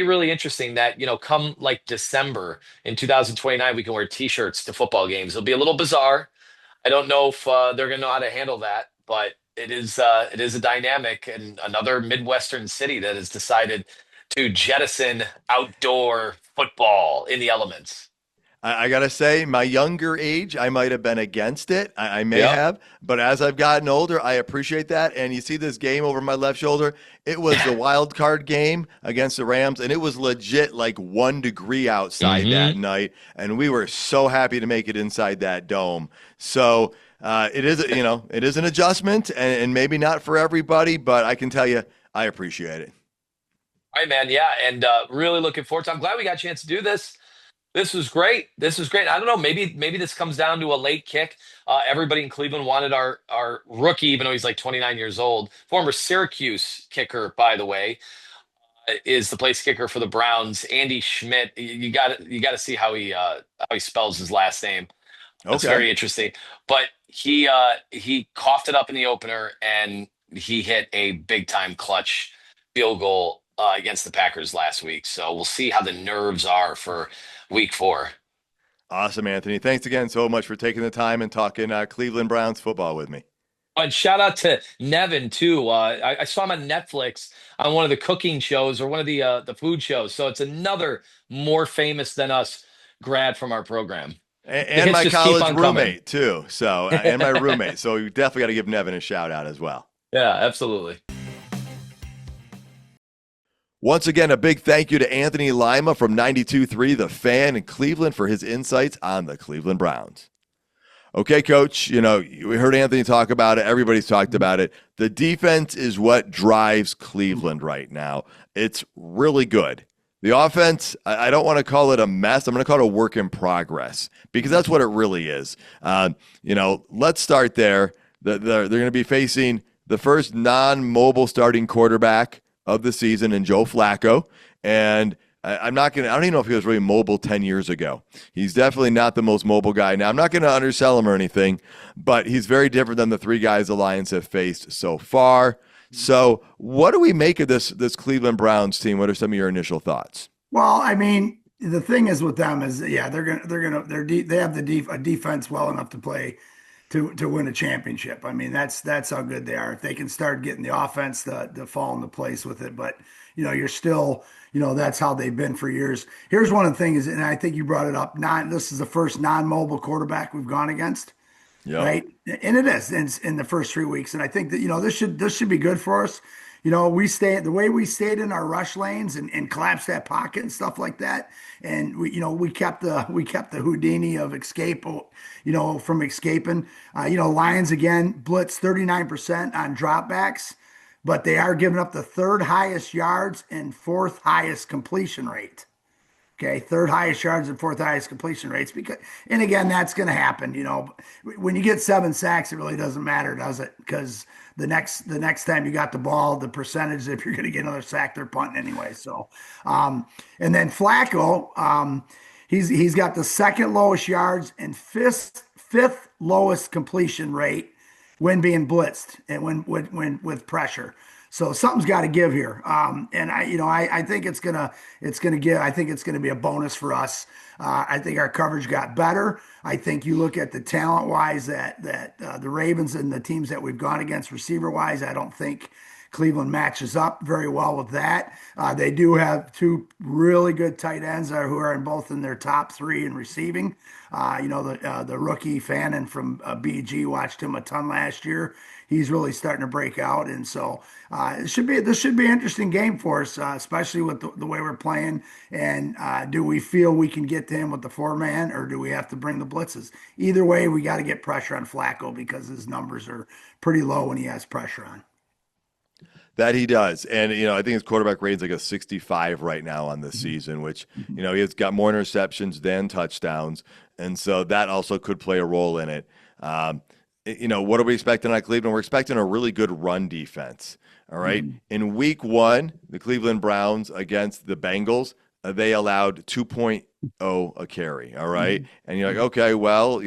really interesting." That come like December in 2029, we can wear T-shirts to football games. It'll be a little bizarre. I don't know if they're going to know how to handle that, but it is a dynamic and another Midwestern city that has decided to jettison outdoor football in the elements. I gotta say, my younger age, I might have been against it. I may Yep. have, but as I've gotten older, I appreciate that. And you see this game over my left shoulder. It was the wild card game against the Rams, and it was legit like 1 degree outside that Hmm. night, and we were so happy to make it inside that dome. So it is an adjustment, and maybe not for everybody, but I can tell you, I appreciate it. All right, man. Yeah, and really looking forward to. I'm glad we got a chance to do this. This was great. This was great. I don't know. Maybe this comes down to a late kick. Everybody in Cleveland wanted our rookie, even though he's like 29 years old, former Syracuse kicker, by the way. is the place kicker for the Browns. Andy Schmidt. You got to see how he spells his last name. That's Okay. very interesting. But he coughed it up in the opener, and he hit a big time clutch field goal against the Packers last week. So we'll see how the nerves are for week 4. Awesome, Anthony. Thanks again so much for taking the time and talking Cleveland Browns football with me. And shout out to Nevin too. I saw him on Netflix on one of the cooking shows or one of the food shows. So it's another more famous than us grad from our program. The And hits my just keep college on coming. roommate too. So and my roommate. So you definitely got to give Nevin a shout out as well. Yeah, absolutely. Once again, a big thank you to Anthony Lima from 92.3 The Fan in Cleveland for his insights on the Cleveland Browns. Okay, Coach, we heard Anthony talk about it. Everybody's talked about it. The defense is what drives Cleveland right now. It's really good. The offense, I don't want to call it a mess. I'm going to call it a work in progress because that's what it really is. Let's start there. They're going to be facing the first non-mobile starting quarterback of the season in Joe Flacco. And I don't even know if he was really mobile 10 years ago. He's definitely not the most mobile guy. Now, I'm not going to undersell him or anything, but he's very different than the 3 guys the Lions have faced so far. So what do we make of this Cleveland Browns team? What are some of your initial thoughts? Well, I mean, the thing is with them is, yeah, they have a defense well enough to play to win a championship. I mean, that's how good they are. If they can start getting the offense to fall into place with it, but you're still, that's how they've been for years. Here's one of the things, and I think you brought it up. This is the first non-mobile quarterback we've gone against. Yeah. Right? And it is in the first 3 weeks. And I think that, this should be good for us. The way we stayed in our rush lanes and collapsed that pocket and stuff like that. And we kept the Houdini of escape, from escaping. Lions again, blitz 39% on dropbacks, but they are giving up the 3rd highest yards and 4th highest completion rate. Okay, 3rd highest yards and 4th highest completion rates. And again, that's going to happen. When you get 7 sacks, it really doesn't matter, does it? Because the next time you got the ball, the percentage if you're going to get another sack, they're punting anyway. So, and then Flacco, he's got the 2nd lowest yards and 5th lowest completion rate when being blitzed and when with pressure. So something's got to give here, and I think it's gonna give. I think it's gonna be a bonus for us. I think our coverage got better. I think you look at the talent wise that the Ravens and the teams that we've gone against receiver wise. I don't think Cleveland matches up very well with that. They do have 2 really good tight ends who are both in their top 3 in receiving. The rookie Fannin from BG, watched him a ton last year. He's really starting to break out, and so this should be an interesting game for us, especially with the way we're playing. And do we feel we can get to him with the 4-man, or do we have to bring the blitzes? Either way, we got to get pressure on Flacco because his numbers are pretty low when he has pressure on. That he does. And, I think his quarterback rating's like a 65 right now on the season, which, he has got more interceptions than touchdowns. And so that also could play a role in it. What are we expecting at Cleveland? We're expecting a really good run defense. All right. In week 1, the Cleveland Browns against the Bengals, they allowed 2.0 a carry. All right. And you're like, okay, well,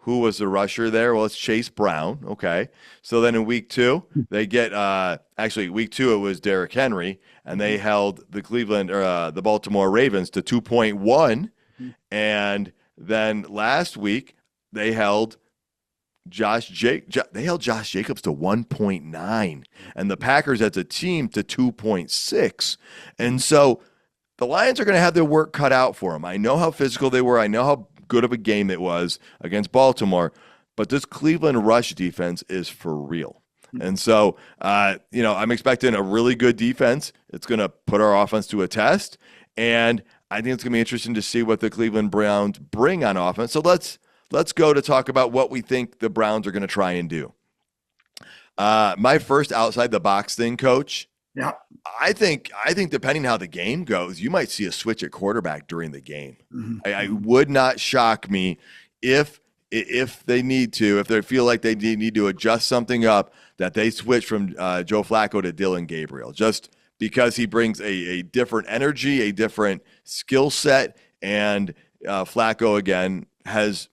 who was the rusher there? Well, it's Chase Brown. Okay. So then in week 2, they get week 2 it was Derrick Henry, and they held the Baltimore Ravens to 2.1. And then last week they held Josh Jacobs to 1.9, and the Packers as a team to 2.6. And so the Lions are going to have their work cut out for them. I know how physical they were. I know how good of a game it was against Baltimore, but this Cleveland rush defense is for real. And so, I'm expecting a really good defense. It's going to put our offense to a test, and I think it's going to be interesting to see what the Cleveland Browns bring on offense. So let's go to talk about what we think the Browns are going to try and do. My first outside the box thing, Coach. Yeah. I think depending how the game goes, you might see a switch at quarterback during the game. I would not shock me if they need to, if they feel like they need to adjust something up, that they switch from Joe Flacco to Dylan Gabriel. Just because he brings a different energy, a different skill set, and Flacco again has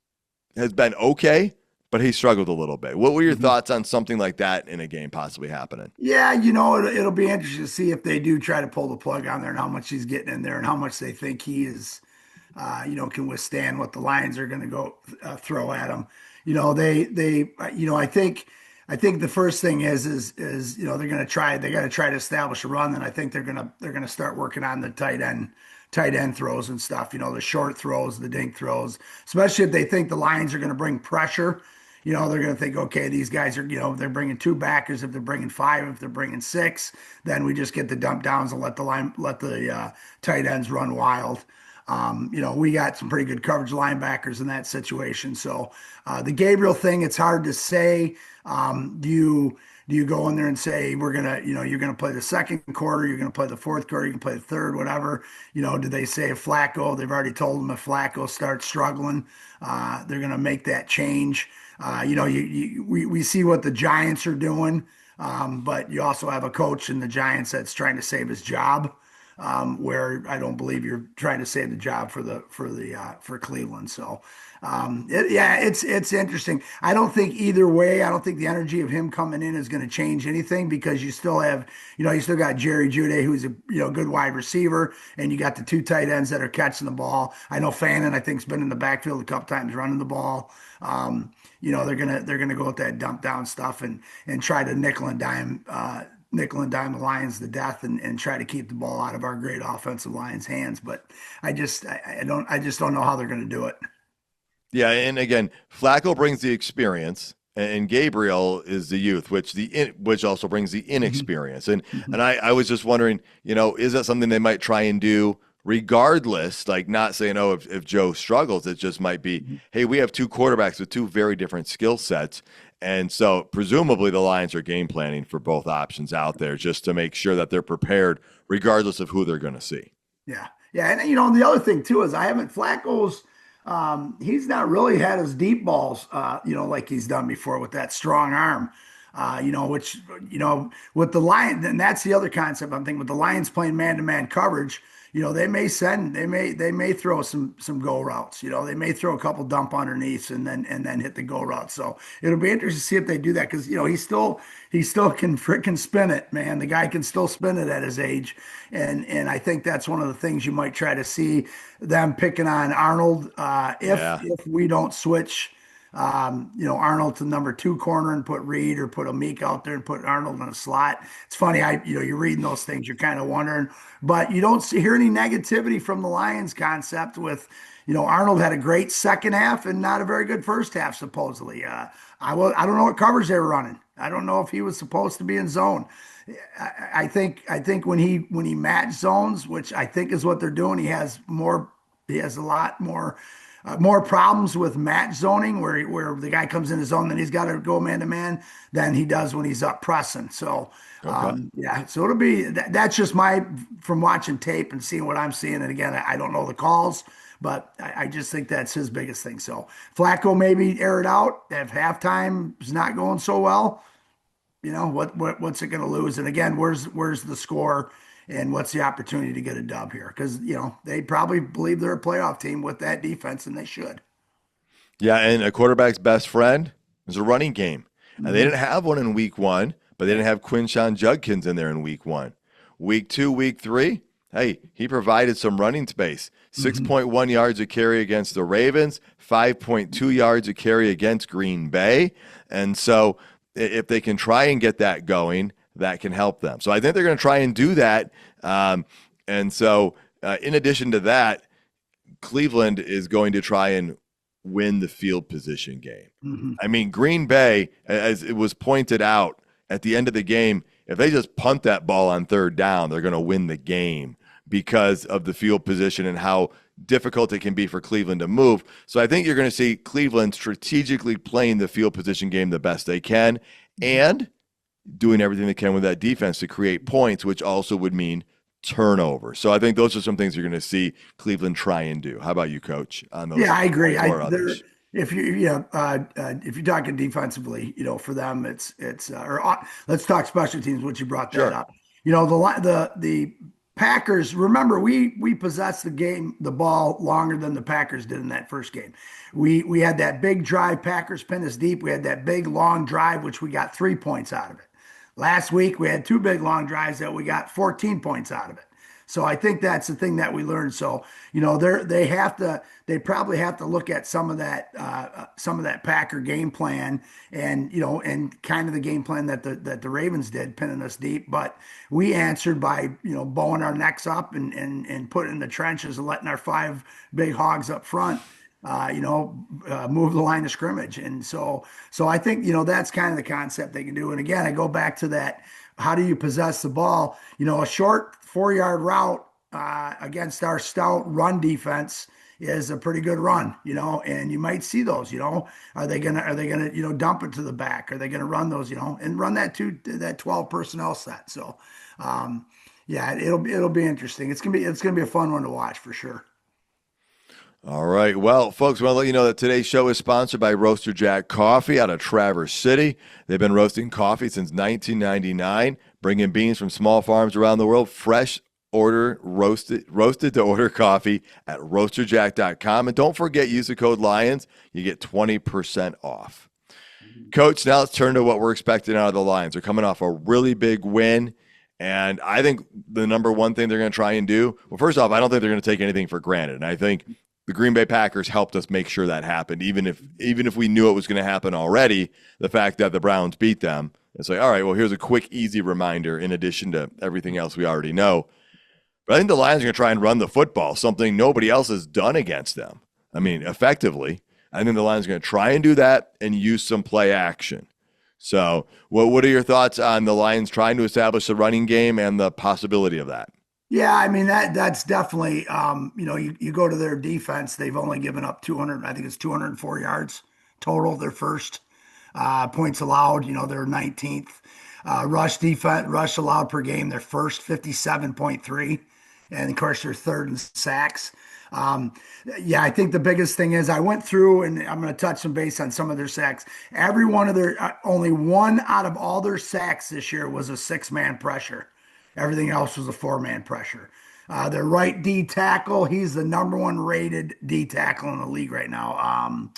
been okay, but he struggled a little bit. What were your Mhm. thoughts on something like that in a game possibly happening? Yeah, it'll be interesting to see if they do try to pull the plug on there and how much he's getting in there and how much they think he is, can withstand what the Lions are going to go throw at him. I think the first thing is they're going to try they got to try to establish a run, and I think they're going to start working on the tight end throws and stuff. The short throws, the dink throws, especially if they think the Lions are going to bring pressure. They're going to think, okay, these guys are, they're bringing two backers. If they're bringing five, if they're bringing six, then we just get the dump downs and let the tight ends run wild. We got some pretty good coverage linebackers in that situation. So the Gabriel thing, it's hard to say. Do you go in there and say you're gonna play the second quarter, you're gonna play the fourth quarter, you can play the third, whatever? Do they say if Flacco? They've already told him if Flacco starts struggling, they're gonna make that change. We see what the Giants are doing, but you also have a coach in the Giants that's trying to save his job, where I don't believe you're trying to save the job for Cleveland. So, it's interesting. I don't think either way. I don't think the energy of him coming in is going to change anything because you still have, you still got Jerry Jeudy, who's a good wide receiver, and you got the two tight ends that are catching the ball. I know Fannin, I think, has been in the backfield a couple times running the ball. They're gonna go with that dump down stuff and try to nickel and dime the Lions to death and try to keep the ball out of our great offensive line's hands. But I just don't know how they're going to do it. Yeah, and again, Flacco brings the experience, and Gabriel is the youth, which also brings the Mhm. inexperience. And Mhm. and I was just wondering, is that something they might try and do regardless? Like not saying, oh, if Joe struggles, it just might be, Mhm. hey, we have two quarterbacks with two very different skill sets. And so presumably the Lions are game planning for both options out there just to make sure that they're prepared regardless of who they're going to see. Yeah, yeah, and the other thing too is I haven't Flacco's. He's not really had his deep balls, like he's done before with that strong arm. Which with the Lions, and that's the other concept I'm thinking with the Lions playing man-to-man coverage. They may throw some go routes. They may throw a couple dump underneath and then hit the go route. So it'll be interesting to see if they do that because he still can freaking spin it, man. The guy can still spin it at his age, and I think that's one of the things you might try to see them picking on Arnold if Yeah. if we don't switch. Arnold to number two corner and put Reed or put Meek out there and put Arnold in a slot. It's funny, you're reading those things, you're kind of wondering, but you don't hear any negativity from the Lions concept with, Arnold had a great second half and not a very good first half, supposedly. I don't know what covers they were running. I don't know if he was supposed to be in zone. I think when he match zones, which I think is what they're doing, he has a lot more problems with match zoning where the guy comes in his zone, then he's got to go man to man than he does when he's up pressing. So Okay. yeah, so it'll be that's just from watching tape and seeing what I'm seeing. And again, I don't know the calls, but I just think that's his biggest thing. So Flacco maybe air it out if halftime is not going so well. What's it going to lose? And again, where's the score and what's the opportunity to get a dub here? Because they probably believe they're a playoff team with that defense, and they should. Yeah, and a quarterback's best friend is a running game. And they Hmm. didn't have one in week one, but they didn't have Quinshawn Judkins in there in week one. Week two, week three, hey, he provided some running space. Hmm. 6.1 yards a carry against the Ravens, 5.2 yards a carry against Green Bay. And so if they can try and get that going, that can help them. So I think they're going to try and do that. In addition to that, Cleveland is going to try and win the field position game. Hmm. I mean, Green Bay, as it was pointed out at the end of the game, if they just punt that ball on third down, they're going to win the game because of the field position and how difficult it can be for Cleveland to move. So I think you're going to see Cleveland strategically playing the field position game the best they can and doing everything they can with that defense to create points, which also would mean turnover. So I think those are some things you're going to see Cleveland try and do. How about you, Coach, on those Yeah, I agree. points or others? If you're talking defensively, for them, it's let's talk special teams, which you brought that Sure. up. the Packers, remember, we possessed the ball longer than the Packers did in that first game. We had that big drive, Packers pinned us deep. We had that big long drive, which we got 3 points out of it. Last week we had two big long drives that we got 14 points out of it. So I think that's the thing that we learned. So they probably have to look at some of that Packer game plan, and and kind of the game plan that the Ravens did, pinning us deep. But we answered by bowing our necks up and putting in the trenches and letting our five big hogs up front move the line of scrimmage. And so I think, that's kind of the concept they can do. And again, I go back to that. How do you possess the ball? A short 4-yard route against our stout run defense is a pretty good run, and you might see those, are they gonna, dump it to the back? Are they gonna run those, and run that 12 personnel set? So, yeah, it'll be interesting. It's gonna be a fun one to watch for sure. All right. Well, folks, I want to let you know that today's show is sponsored by Roaster Jack Coffee out of Traverse City. They've been roasting coffee since 1999, bringing beans from small farms around the world, fresh roasted to order coffee at roasterjack.com. And don't forget, use the code LIONS. You get 20% off. Coach, now let's turn to what we're expecting out of the Lions. They're coming off a really big win. And I think the number one thing they're going to try and do, well, first off, I don't think they're going to take anything for granted. And I think the Green Bay Packers helped us make sure that happened, even if we knew it was going to happen already. The fact that the Browns beat them, it's like, all right, well, here's a quick, easy reminder in addition to everything else we already know. But I think the Lions are going to try and run the football, something nobody else has done against them. I mean, effectively. I think the Lions are going to try and do that and use some play action. So what are your thoughts on the Lions trying to establish the running game and the possibility of that? Yeah, I mean that's definitely you go to their defense, they've only given up 200, I think it's 204 yards total, their first points allowed, they're 19th. Rush allowed per game, their first 57.3, and of course they're third in sacks. Yeah, I think the biggest thing is I went through and I'm going to touch some base on some of their sacks. Every one of only one out of all their sacks this year was a 6-man pressure. Everything else was a 4-man pressure. Their right D tackle, he's the number one rated D tackle in the league right now.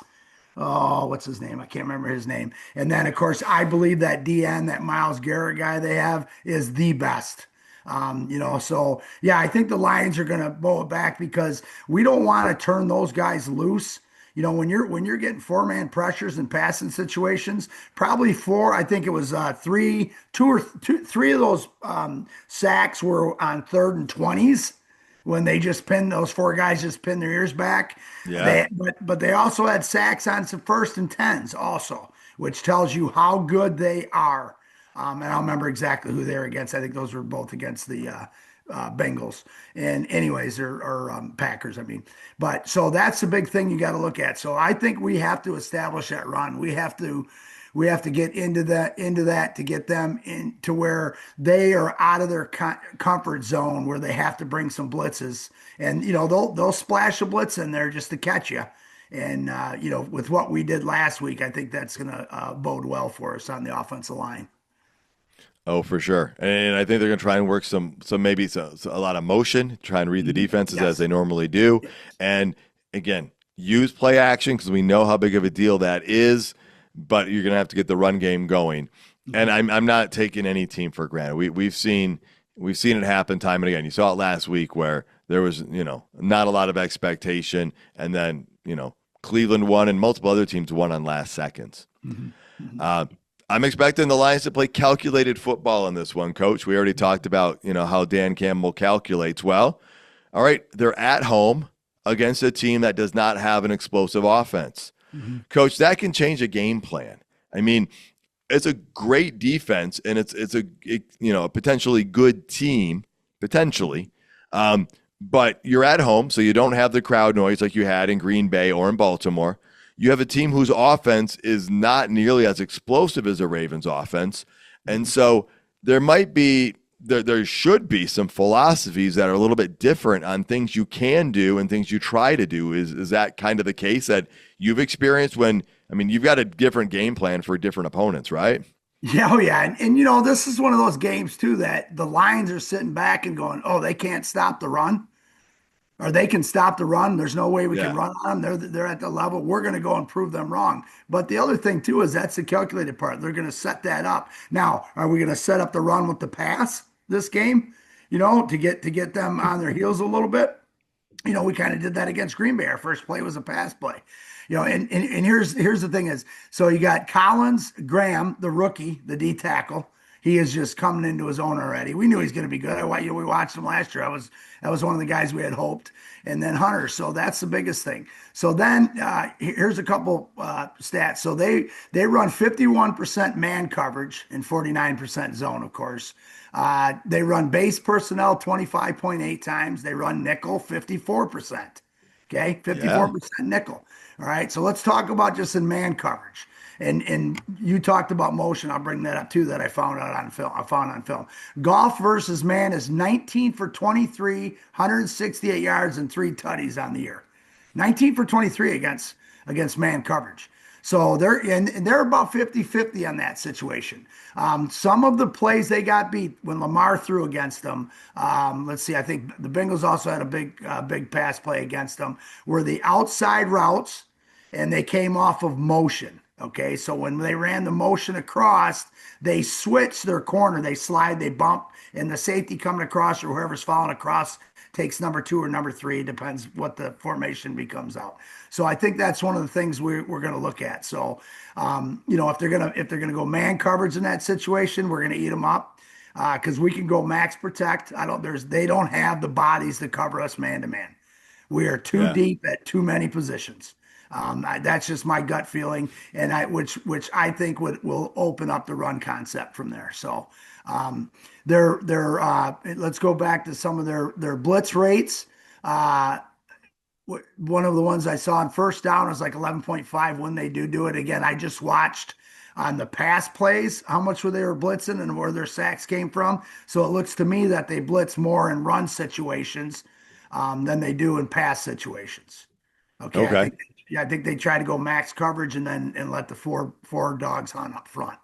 What's his name? I can't remember his name. And then, of course, I believe that DN, that Myles Garrett guy they have, is the best. So yeah, I think the Lions are going to bow it back because we don't want to turn those guys loose. When you're getting 4-man pressures and passing situations, probably four. I think it was three of those sacks were on 3rd and 20s when they just pinned those 4 guys, just pinned their ears back. Yeah. But they also had sacks on some 1st and 10s also, which tells you how good they are. And I don't remember exactly who they were against. I think those were both against the Bengals. And anyways, or Packers, I mean. But so that's the big thing you got to look at. So I think we have to establish that run. We have to get into that to get them into where they are out of their comfort zone, where they have to bring some blitzes, and they'll splash a blitz in there just to catch you. And with what we did last week, I think that's going to bode well for us on the offensive line. Oh, for sure. And I think they're going to try and work a lot of motion, try and read the defenses as they normally do. And again, use play action because we know how big of a deal that is, but you're going to have to get the run game going. And I'm not taking any team for granted. We've seen it happen time and again. You saw it last week where there was, not a lot of expectation, and then, Cleveland won and multiple other teams won on last seconds. I'm expecting the Lions to play calculated football in this one, Coach. We already talked about, how Dan Campbell calculates. Well, all right, they're at home against a team that does not have an explosive offense. Coach, that can change a game plan. I mean, it's a great defense, and it's a potentially good team, potentially. But you're at home, so you don't have the crowd noise like you had in Green Bay or in Baltimore. You have a team whose offense is not nearly as explosive as the Ravens' offense. And so there should be some philosophies that are a little bit different on things you can do and things you try to do. Is that kind of the case that you've experienced you've got a different game plan for different opponents, right? Yeah, oh yeah, and this is one of those games too that the Lions are sitting back and going, "Oh, they can't stop the run, or they can stop the run. There's no way we can Yeah. run on them. They're at the level. We're going to go and prove them wrong." But the other thing too is that's the calculated part. They're going to set that up. Now, are we going to set up the run with the pass this game? To get them on their heels a little bit. We kind of did that against Green Bay. Our first play was a pass play. And here's the thing is, so you got Collins, Graham, the rookie, the D tackle. He is just coming into his own already. We knew he's going to be good. We watched him last year. That was one of the guys we had hoped. And then Hunter. So that's the biggest thing. So then here's a couple stats. So they run 51% man coverage and 49% zone, of course. They run base personnel 25.8 times. They run nickel 54%. Okay, Yeah. 54% nickel. All right, so let's talk about just in man coverage. And you talked about motion. I'll bring that up too. That I found out on film. I found on film. Golf versus man is 19 for 23, 168 yards and three tutties on the year. 19 for 23 against man coverage. So they're about 50-50 on that situation. Some of the plays they got beat when Lamar threw against them. Let's see. I think the Bengals also had a big pass play against them. Were the outside routes, and they came off of motion. Okay, so when they ran the motion across, they switch their corner. They slide, they bump, and the safety coming across or whoever's falling across takes number two or number three. Depends what the formation becomes out. So I think that's one of the things we're going to look at. So, if they're gonna go man coverage in that situation, we're going to eat them up because we can go max protect. They don't have the bodies to cover us man to man. We are too Yeah. deep at too many positions. That's just my gut feeling, and which I think will open up the run concept from there. So, let's go back to some of their blitz rates. Uh, One of the ones I saw on first down was like 11.5 when they do it. Again, I just watched on the pass plays how much were they were blitzing and where their sacks came from. So it looks to me that they blitz more in run situations than they do in pass situations. Okay, I Okay. think yeah, I think they try to go max coverage and let the four dogs hunt up front,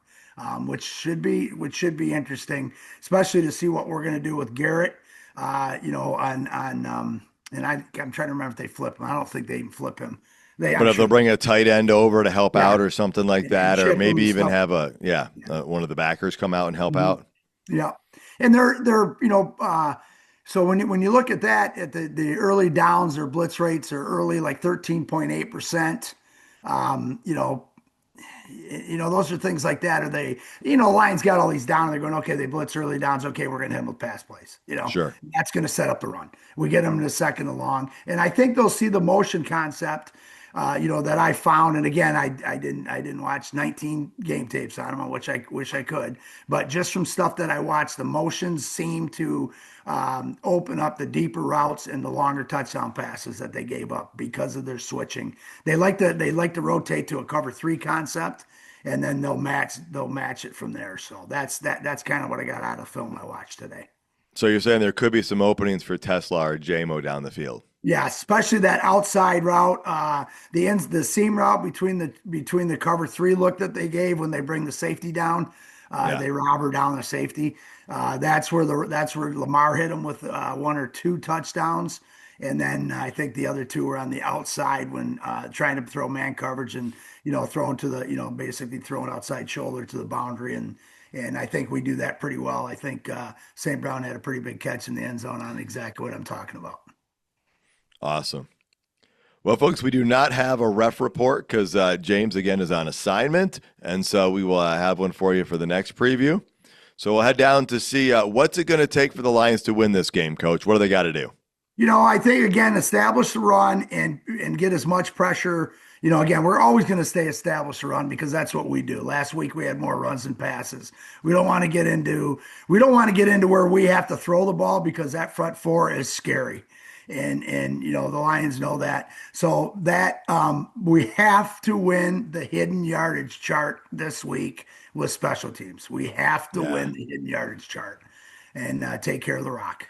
which should be interesting, especially to see what we're going to do with Garrett. On and I'm trying to remember if they flip him. I don't think they even flip him. But I'm if they'll sure. bring a tight end over to help Yeah, out or something like and that, or chip him maybe and even stuff. have one of the backers come out and help Mhm. out. Yeah, and so when you look at that at the early downs, their blitz rates are early like 13.8%. Um, you know, those are things like that. Are they, Lions got all these down and they're going, okay, they blitz early downs. Okay, we're going to handle pass plays. Sure. That's going to set up the run. We get them in the second and long. And I think they'll see the motion concept, that I found. And again, I didn't watch 19 game tapes on them, which I wish I could. But just from stuff that I watched, the motions seem to open up the deeper routes and the longer touchdown passes that they gave up because of their switching. They like to rotate to a cover three concept, and then they'll match it from there. So that's kind of what I got out of the film I watched today. So you're saying there could be some openings for Tesla or JMO down the field. Yeah, especially that outside route, the seam route between the cover three look that they gave when they bring the safety down. Yeah. They robber down the safety. That's where Lamar hit him with one or two touchdowns, and then I think the other two were on the outside when trying to throw man coverage and throwing to the basically throwing outside shoulder to the boundary, and I think we do that pretty well. I think St. Brown had a pretty big catch in the end zone on exactly what I'm talking about. Awesome. Well, folks, we do not have a ref report because James again is on assignment, and so we will have one for you for the next preview. So we'll head down to see what's it going to take for the Lions to win this game, Coach. What do they got to do? I think again, establish the run and get as much pressure. Again, we're always going to stay establish the run because that's what we do. Last week we had more runs than passes. We don't want to get into where we have to throw the ball because that front four is scary. And the Lions know that. So that we have to win the hidden yardage chart this week with special teams. We have to Yeah. win the hidden yardage chart and take care of the rock.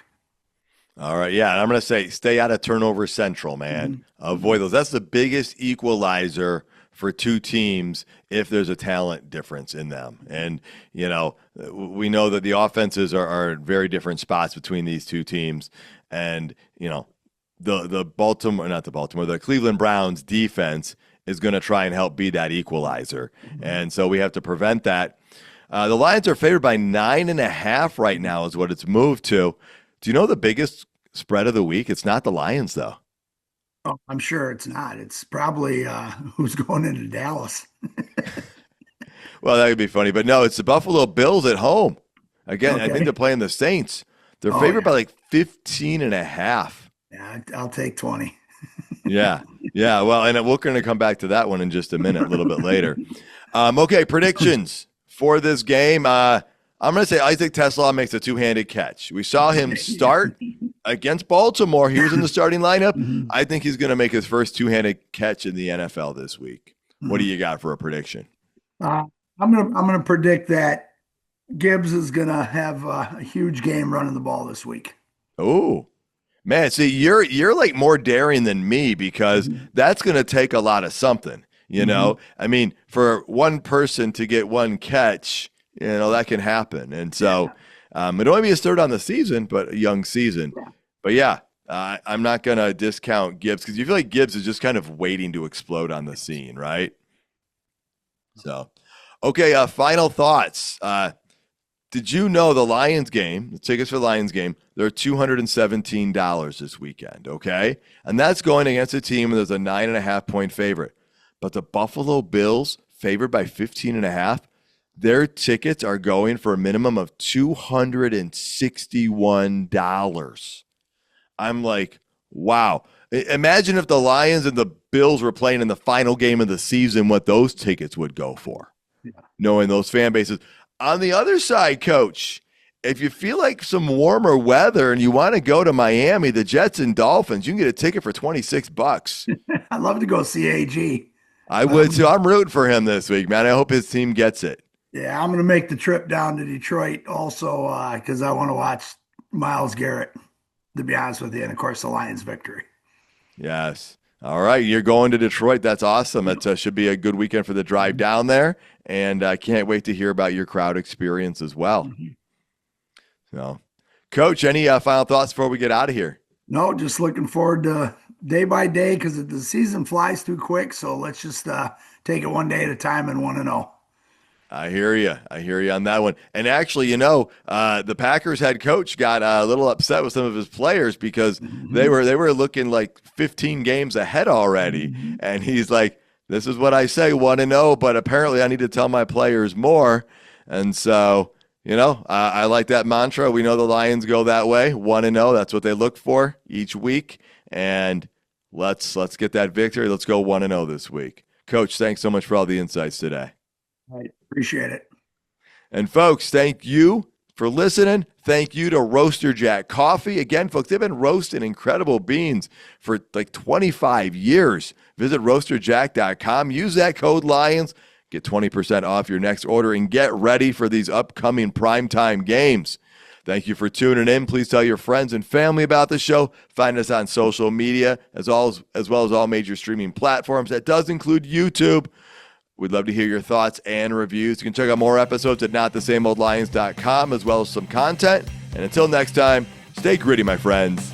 All right. Yeah. And I'm going to say stay out of turnover central, man. Mhm. Avoid those. That's the biggest equalizer for two teams if there's a talent difference in them. And, we know that the offenses are in very different spots between these two teams. And, the Cleveland Browns defense is going to try and help be that equalizer. And so we have to prevent that. The Lions are favored by 9.5 right now is what it's moved to. Do you know the biggest spread of the week? It's not the Lions, though. Oh, I'm sure it's not. It's probably who's going into Dallas. Well, that would be funny. But no, it's the Buffalo Bills at home. Again, I Okay. think they're playing the Saints. They're favored by like 15.5. Yeah, I'll take 20. Yeah. Well, and we're going to come back to that one in just a minute, a little bit later. Okay, predictions for this game. I'm going to say Isaac Tesla makes a two-handed catch. We saw him start against Baltimore. He was in the starting lineup. I think he's going to make his first two-handed catch in the NFL this week. What do you got for a prediction? I'm gonna predict that Gibbs is gonna have a huge game running the ball this week. Oh, man, see, you're like more daring than me because that's going to take a lot of something, I mean, for one person to get one catch, that can happen. And so it'll only be his third on the season, but a young season. Yeah. But yeah, I'm not going to discount Gibbs because you feel like Gibbs is just kind of waiting to explode on the scene, right? So, okay, final thoughts. Did you know the Lions game, the tickets for the Lions game, they're $217 this weekend, okay? And that's going against a team that's a 9.5-point favorite. But the Buffalo Bills, favored by 15.5, their tickets are going for a minimum of $261. I'm like, wow. Imagine if the Lions and the Bills were playing in the final game of the season, what those tickets would go for, knowing those fan bases. On the other side, Coach, if you feel like some warmer weather and you want to go to Miami, the Jets and Dolphins, you can get a ticket for $26. I'd love to go see AG. I would too. I'm rooting for him this week, man. I hope his team gets it. Yeah, I'm gonna make the trip down to Detroit also because I want to watch Myles Garrett, to be honest with you, and of course the Lions victory. Yes. All right. You're going to Detroit. That's awesome. It should be a good weekend for the drive down there. And I can't wait to hear about your crowd experience as well. So, Coach, any final thoughts before we get out of here? No, just looking forward to day by day because the season flies too quick. So let's just take it one day at a time and 1-0. I hear you. I hear you on that one. And actually, the Packers head coach got a little upset with some of his players because they were looking like 15 games ahead already. And he's like, this is what I say, 1-0, but apparently I need to tell my players more. And so, I like that mantra. We know the Lions go that way, 1-0. That's what they look for each week. And let's get that victory. Let's go 1-0 this week. Coach, thanks so much for all the insights today. I appreciate it. And folks, thank you for listening. Thank you to Roaster Jack Coffee. Again, folks, they've been roasting incredible beans for like 25 years. Visit roasterjack.com. Use that code LIONS. Get 20% off your next order and get ready for these upcoming primetime games. Thank you for tuning in. Please tell your friends and family about the show. Find us on social media as well as all major streaming platforms. That does include YouTube. We'd love to hear your thoughts and reviews. You can check out more episodes at notthesameoldlions.com as well as some content. And until next time, stay gritty, my friends.